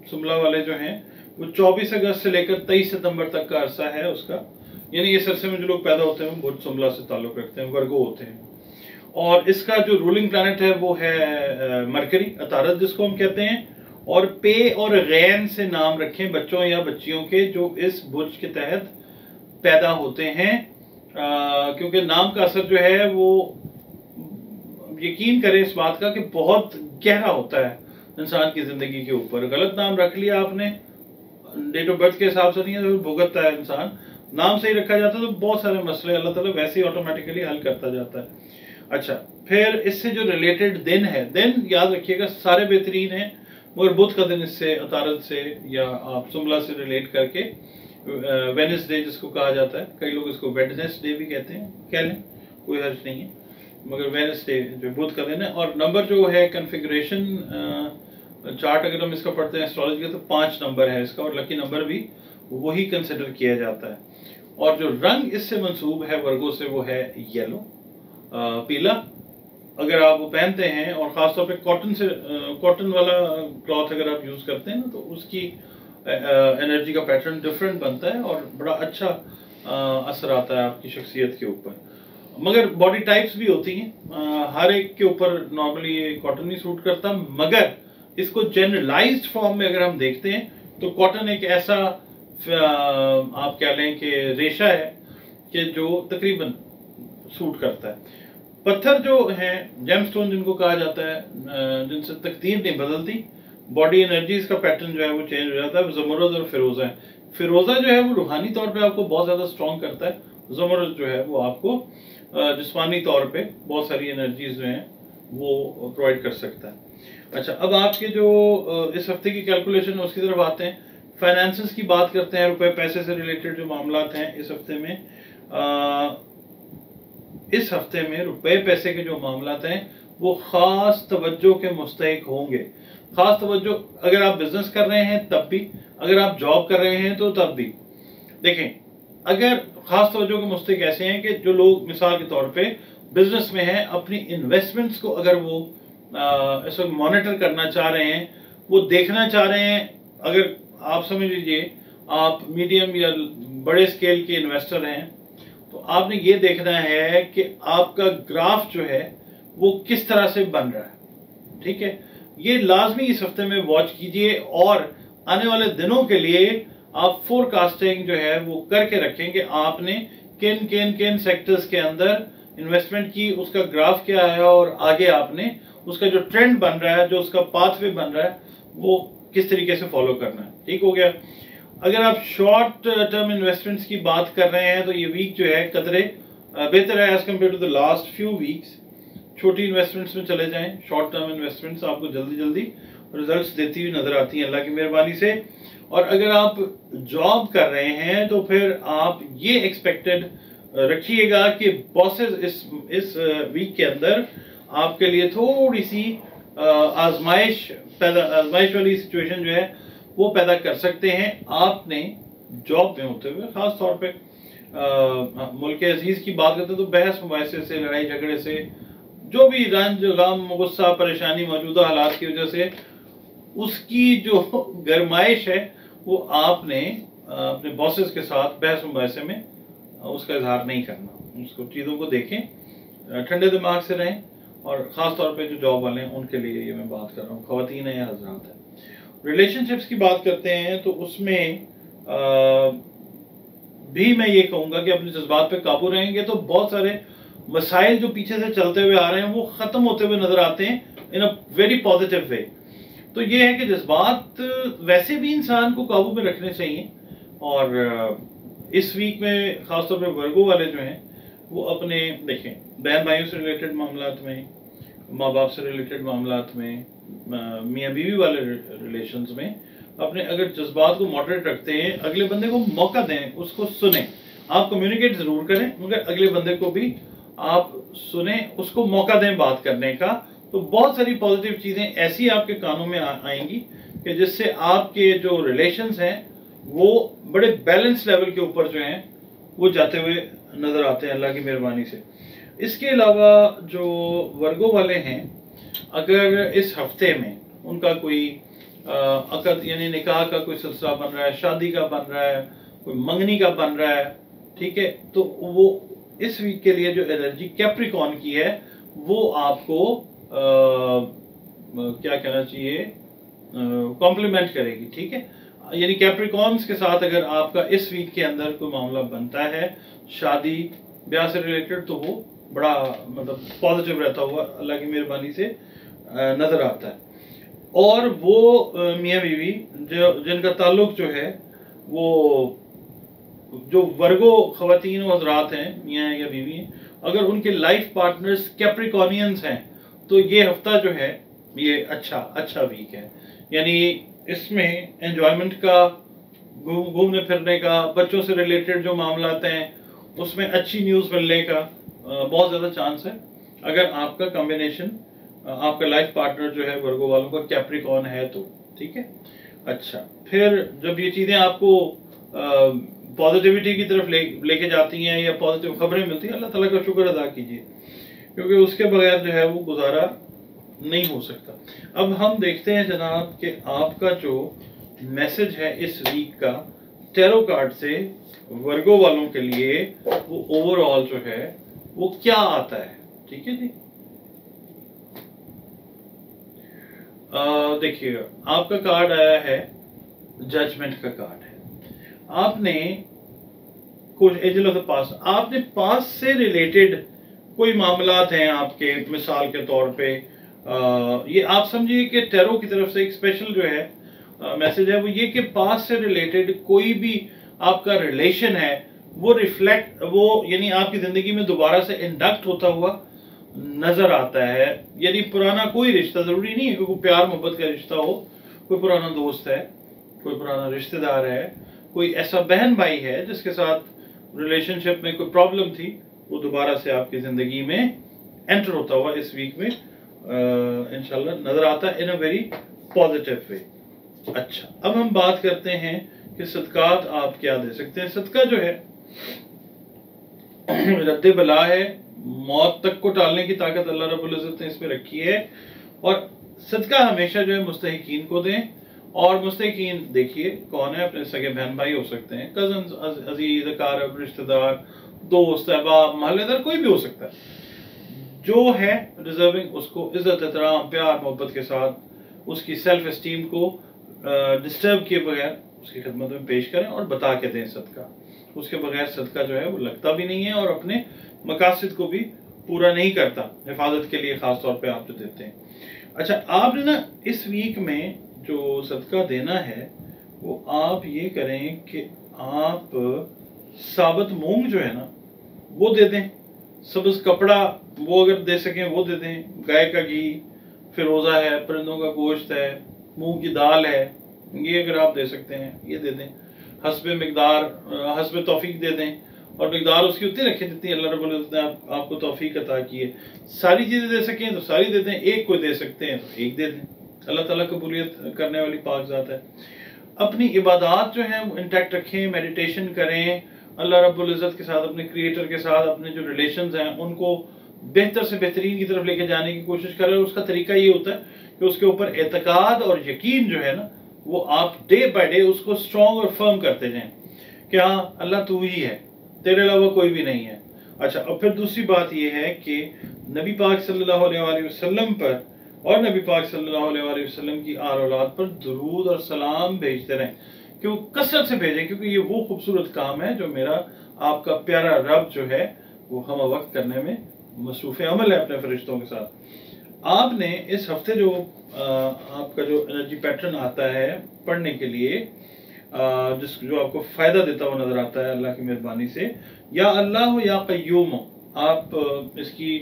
सुंबला वाले जो हैं वो 24 अगस्त से लेकर 23 सितंबर तक का अरसा है उसका। यानी इस अरसे में जो लोग पैदा होते हैं वो सुंबला से ताल्लुक़ रखते हैं, वर्गो होते हैं। और इसका जो रूलिंग प्लैनेट है वो है मरकरी, अतारद जिसको हम कहते हैं। और पे और गैन से नाम रखें बच्चों या बच्चियों के जो इस बुर्ज के तहत पैदा होते हैं, क्योंकि नाम का असर जो है वो यकीन करें इस बात का कि बहुत गहरा होता है इंसान की जिंदगी के ऊपर। गलत नाम रख लिया आपने, डेट ऑफ बर्थ के हिसाब से नहीं है तो भुगतता है इंसान। नाम सही रखा जाता है तो बहुत सारे मसले अल्लाह ताला वैसे ही ऑटोमेटिकली हल करता जाता है। अच्छा, फिर इससे जो रिलेटेड दिन है, दिन याद रखिएगा सारे बेहतरीन हैं, मगर बुध का दिन इससे, अतारद से या आप सुमला से रिलेट करके, वेडनेसडे जिसको कहा जाता है, कई लोग इसको वेडनेसडे भी कहते हैं, कह लें कोई हर्ज नहीं है, मगर वेडनेसडे जो बुध का दिन है। और नंबर जो है कन्फिग्रेशन चार्ट अगर हम इसका पढ़ते हैं एस्ट्रोलॉजी का, तो 5 नंबर है इसका, और लकी नंबर भी वही कंसिडर किया जाता है। और जो रंग इससे मंसूब है वर्गो से वो है येलो, पीला। अगर आप वो पहनते हैं और ख़ासतौर पे कॉटन वाला क्लॉथ अगर आप यूज़ करते हैं ना, तो उसकी एनर्जी का पैटर्न डिफरेंट बनता है और बड़ा अच्छा असर आता है आपकी शख्सियत के ऊपर। मगर बॉडी टाइप्स भी होती हैं, हर एक के ऊपर नॉर्मली ये कॉटन ही सूट करता, मगर इसको जनरलाइज्ड फॉर्म में अगर हम देखते हैं तो कॉटन एक ऐसा आप कह लें कि रेशा है कि जो तकरीबन सूट करता है। पत्थर जो हैं जेमस्टोन जिनको कहा जाता है, जिनसे तकदीर नहीं बदलती, बॉडी एनर्जीज का पैटर्न जो है वो चेंज हो जाता है, ज़मरुद और फिरोजा है। फिरोजा जो है वो रूहानी तौर पे आपको बहुत ज़्यादा स्ट्रॉन्ग करता है, ज़मरुद जो है वो आपको जिस्मानी तौर पे बहुत सारी एनर्जीज जो हैं वो प्रोवाइड कर सकता है। अच्छा, अब आपके जो इस हफ्ते की कैलकुलेशन है उसकी तरफ आते हैं। फाइनेंसेस की बात करते हैं, रुपए पैसे से रिलेटेड जो मामला हैं इस हफ्ते में, इस हफ्ते में रुपए पैसे के जो मामला हैं वो खास तवज्जो के मुस्तहिक होंगे। खास तवज्जो अगर आप बिजनेस कर रहे हैं तब भी, अगर आप जॉब कर रहे हैं तो तब भी। देखें, अगर खास तवज्जो के मुस्तहिक ऐसे हैं कि जो लोग मिसाल के तौर पे बिजनेस में हैं, अपनी इन्वेस्टमेंट्स को अगर वो इस वक्त मॉनिटर करना चाह रहे हैं, वो देखना चाह रहे हैं, अगर आप समझ लीजिए आप मीडियम या बड़े स्केल के इन्वेस्टर हैं, तो आपने ये देखना है कि आपका ग्राफ जो है वो किस तरह से बन रहा है। ठीक है, ये लाजमी इस हफ्ते में वॉच कीजिए और आने वाले दिनों के लिए आप फोरकास्टिंग जो है वो करके रखें कि आपने किन किन किन सेक्टर्स के अंदर इन्वेस्टमेंट की, उसका ग्राफ क्या है और आगे आपने उसका जो ट्रेंड बन रहा है, जो उसका पाथवे बन रहा है, वो किस तरीके से फॉलो करना है। ठीक हो गया। अगर आप शॉर्ट टर्म इन्वेस्टमेंट्स की बात कर रहे हैं तो ये वीक जो है कदरे बेहतर है as compared to the last few weeks. छोटी इन्वेस्टमेंट्स में चले जाएं, शॉर्ट टर्म इन्वेस्टमेंट्स आपको जल्दी जल्दी रिजल्ट्स देती हुई नजर आती हैं अल्लाह की मेहरबानी से। और अगर आप जॉब कर रहे हैं तो फिर आप ये एक्सपेक्टेड रखिएगा कि बॉसेस इस वीक के अंदर आपके लिए थोड़ी सी आजमाइश वाली सिचुएशन जो है वो पैदा कर सकते हैं। आपने जॉब में होते हुए खास तौर पे मुल्क अजीज की बात करते हैं तो बहस मुबाहिसे से, लड़ाई झगड़े से, जो भी रंज गम गुस्सा परेशानी मौजूदा हालात की वजह से उसकी जो गरमाइश है वो आपने अपने बॉसेस के साथ बहस मुबाहिसे में उसका इजहार नहीं करना। उसको चीज़ों को देखें, ठंडे दिमाग से रहें, और ख़ास तौर पे जो जॉब वाले हैं उनके लिए ये मैं बात कर रहा हूँ, ख़वातीन है या हज़रात है। रिलेशनशिप्स की बात करते हैं तो उसमें भी मैं ये कहूँगा कि अपने जज्बात पे काबू रहेंगे तो बहुत सारे मसाइल जो पीछे से चलते हुए आ रहे हैं वो ख़त्म होते हुए नज़र आते हैं इन अ वेरी पॉजिटिव वे। तो ये है कि जज्बात वैसे भी इंसान को काबू में रखने चाहिए, और इस वीक में ख़ासतौर पर वर्गो वाले जो हैं वो अपने देखें बहन भाइयों से रिलेटेड मामलात में, माँ बाप से रिलेटेड मामलात में, मियाँ बीवी वाले रिलेशंस में अपने अगर जज्बात को मॉडरेट रखते हैं, अगले बंदे को मौका दें, उसको सुने। आप कम्युनिकेट ज़रूर करें मगर अगले बंदे को भी आप सुने, उसको मौका दें बात करने का। तो बहुत सारी पॉजिटिव चीज़ें ऐसी आपके कानों में आएंगी कि जिससे आपके जो रिलेशंस हैं वो बड़े बैलेंस लेवल के ऊपर जो हैं वो जाते हुए नज़र आते हैं अल्लाह की मेहरबानी से। इसके अलावा जो वर्गो वाले हैं, अगर इस हफ्ते में उनका कोई अकद यानी निकाह का कोई सिलसिला बन रहा है, शादी का बन रहा है, कोई मंगनी का बन रहा है, ठीक है, तो वो इस वीक के लिए जो एनर्जी कैप्रिकॉर्न की है वो आपको क्या कहना चाहिए, कॉम्प्लीमेंट करेगी। ठीक है, यानी कैप्रिकॉर्न्स के साथ अगर आपका इस वीक के अंदर कोई मामला बनता है शादी ब्याह से रिलेटेड, तो वो बड़ा मतलब पॉजिटिव रहता हुआ अल्लाह की मेहरबानी से नज़र आता है। और वो मियाँ बीवी जिनका ताल्लुक जो है वो जो वर्गो ख़वातीन व हज़रात हैं, मियाँ या बीवी हैं, अगर उनके लाइफ पार्टनर्स कैप्रिकॉर्नियंस हैं तो ये हफ्ता जो है ये अच्छा वीक है। यानी इसमें एंजॉयमेंट का, घूमने फिरने का, बच्चों से रिलेटेड जो मामलात हैं उसमें अच्छी न्यूज़ मिलने का बहुत ज़्यादा चांस है अगर आपका कॉम्बिनेशन, आपका लाइफ पार्टनर जो है वर्गो वालों का कैप्रिकॉर्न है तो। ठीक है, अच्छा, फिर जब ये चीज़ें आपको पॉजिटिविटी की तरफ लेके जाती हैं या पॉजिटिव खबरें मिलती हैं, अल्लाह ताला का शुक्र अदा कीजिए, क्योंकि उसके बगैर जो है वो गुजारा नहीं हो सकता। अब हम देखते हैं जनाब कि आपका जो मैसेज है इस वीक का टैरो कार्ड से वर्गो वालों के लिए वो ओवरऑल जो है वो क्या आता है। ठीक है जी। देखिए, आपका कार्ड आया है, जजमेंट का कार्ड है। आपने कुछ एंजल ऑफ द पास्ट, आपने पास्ट से रिलेटेड कोई मामलात हैं आपके, मिसाल के तौर पे ये आप समझिए कि टैरो की तरफ से एक स्पेशल जो है मैसेज है, वो ये कि पास्ट से रिलेटेड कोई भी आपका रिलेशन है वो रिफ्लेक्ट, वो यानी आपकी जिंदगी में दोबारा से इंडक्ट होता हुआ नजर आता है। यानी पुराना कोई रिश्ता, जरूरी नहीं है कि कोई प्यार मोहब्बत का रिश्ता हो, कोई पुराना दोस्त है, कोई पुराना रिश्तेदार है, कोई ऐसा बहन भाई है जिसके साथ रिलेशनशिप में कोई प्रॉब्लम थी, वो दोबारा से आपकी जिंदगी में एंटर होता हुआ इस वीक में इंशाल्लाह नजर आता है इन अ वेरी पॉजिटिव वे। अच्छा, अब हम बात करते हैं कि सदकात आप क्या दे सकते हैं। सदका जो है रद्दे बला है, मौत तक को टालने की ताकत अल्लाह रब्बुल इज्जत ने इसमें रखी है। और सदका हमेशा जो है मुस्तहिकीन को दें। और मुस्तहिकीन देखिए कौन है, अपने सगे बहन भाई हो सकते हैं, कजन, अजीज, अकारब, रिश्तेदार, दोस्त, अहबाब, मोहल्लेदार, कोई भी हो सकता है जो है डिजर्विंग, उसको इज्जत, एहतराम, प्यार मोहब्बत के साथ उसकी सेल्फ एस्टीम को डिस्टर्ब किए बगैर उसकी खिदमत में पेश करें और बता के दें सदका। उसके बगैर सदका जो है वो लगता भी नहीं है और अपने मकासद को भी पूरा नहीं करता, हिफाजत के लिए खास तौर पे आप जो देते हैं। अच्छा, आपने ना इस वीक में जो सदका देना है वो आप ये करें कि आप साबुत मूंग जो है ना वो दे दें, सब्ज कपड़ा वो अगर दे सकें वो दे दें, गाय का घी, फिरोजा है, परिंदों का गोश्त है, मूंग की दाल है, ये अगर आप दे सकते हैं ये दे दें। हस्बे मिकदार, हस्बे तौफीक दे दें, और मिकदार उसकी उतनी रखें जितनी अल्लाह रब्बुल इज्जत ने आपको तौफीक अता की है। सारी चीजें दे सकें तो सारी दे दें, एक कोई दे सकते हैं तो एक दे दें। अल्लाह ताला कबूलियत करने वाली पाक ज़ात है। अपनी इबादत जो है वो इंटैक्ट रखें, मेडिटेशन करें, अल्लाह रब्बुल इज्जत के साथ, अपने क्रिएटर के साथ अपने जो रिलेशंस हैं उनको बेहतर से बेहतरीन की तरफ लेके जाने की कोशिश करें। उसका तरीका ये होता है कि उसके ऊपर एतकाद और यकीन जो है ना वो आप डे बाय डे उसको स्ट्रॉन्ग और फर्म करते जाएं कि हाँ अल्लाह तू ही है, तेरे अलावा कोई भी नहीं है। अच्छा, और फिर दूसरी बात यह है कि नबी पाक सल्लल्लाहु अलैहि वसल्लम पर और नबी पाक सल्लल्लाहु अलैहि वसल्लम की आल औलाद पर दुरूद और सलाम भेजते रहें, कि वो कसरत से भेजें, क्योंकि ये वो खूबसूरत काम है जो मेरा आपका प्यारा रब जो है वो हम वक्त करने में मसरूफ़ अमल है अपने फरिश्तों के साथ। आपने इस हफ्ते जो आपका जो एनर्जी पैटर्न आता है पढ़ने के लिए, जो आपको फायदा देता हुआ नजर आता है अल्लाह की मेहरबानी से, या अल्लाह हो या कय्यूम हो, आप इसकी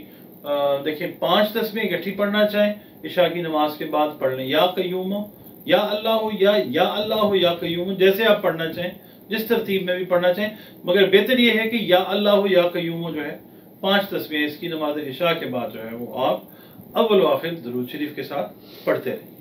देखिए 5 तस्बीहें इकट्ठी पढ़ना चाहें इशा की नमाज के बाद पढ़ लें, या कय्यूम हो, या अल्लाह हो, या अल्लाह हो या कय्यूम हो, जैसे आप पढ़ना चाहें, जिस तरतीब में भी पढ़ना चाहें। मगर बेहतर यह है कि या अल्लाह हो या कय्यूम हो जो है 5 तस्बीहें इसकी नमाज इशा के बाद जो है वो आप अव्वल व आखिर दुरूद शरीफ के साथ पढ़ते रहें।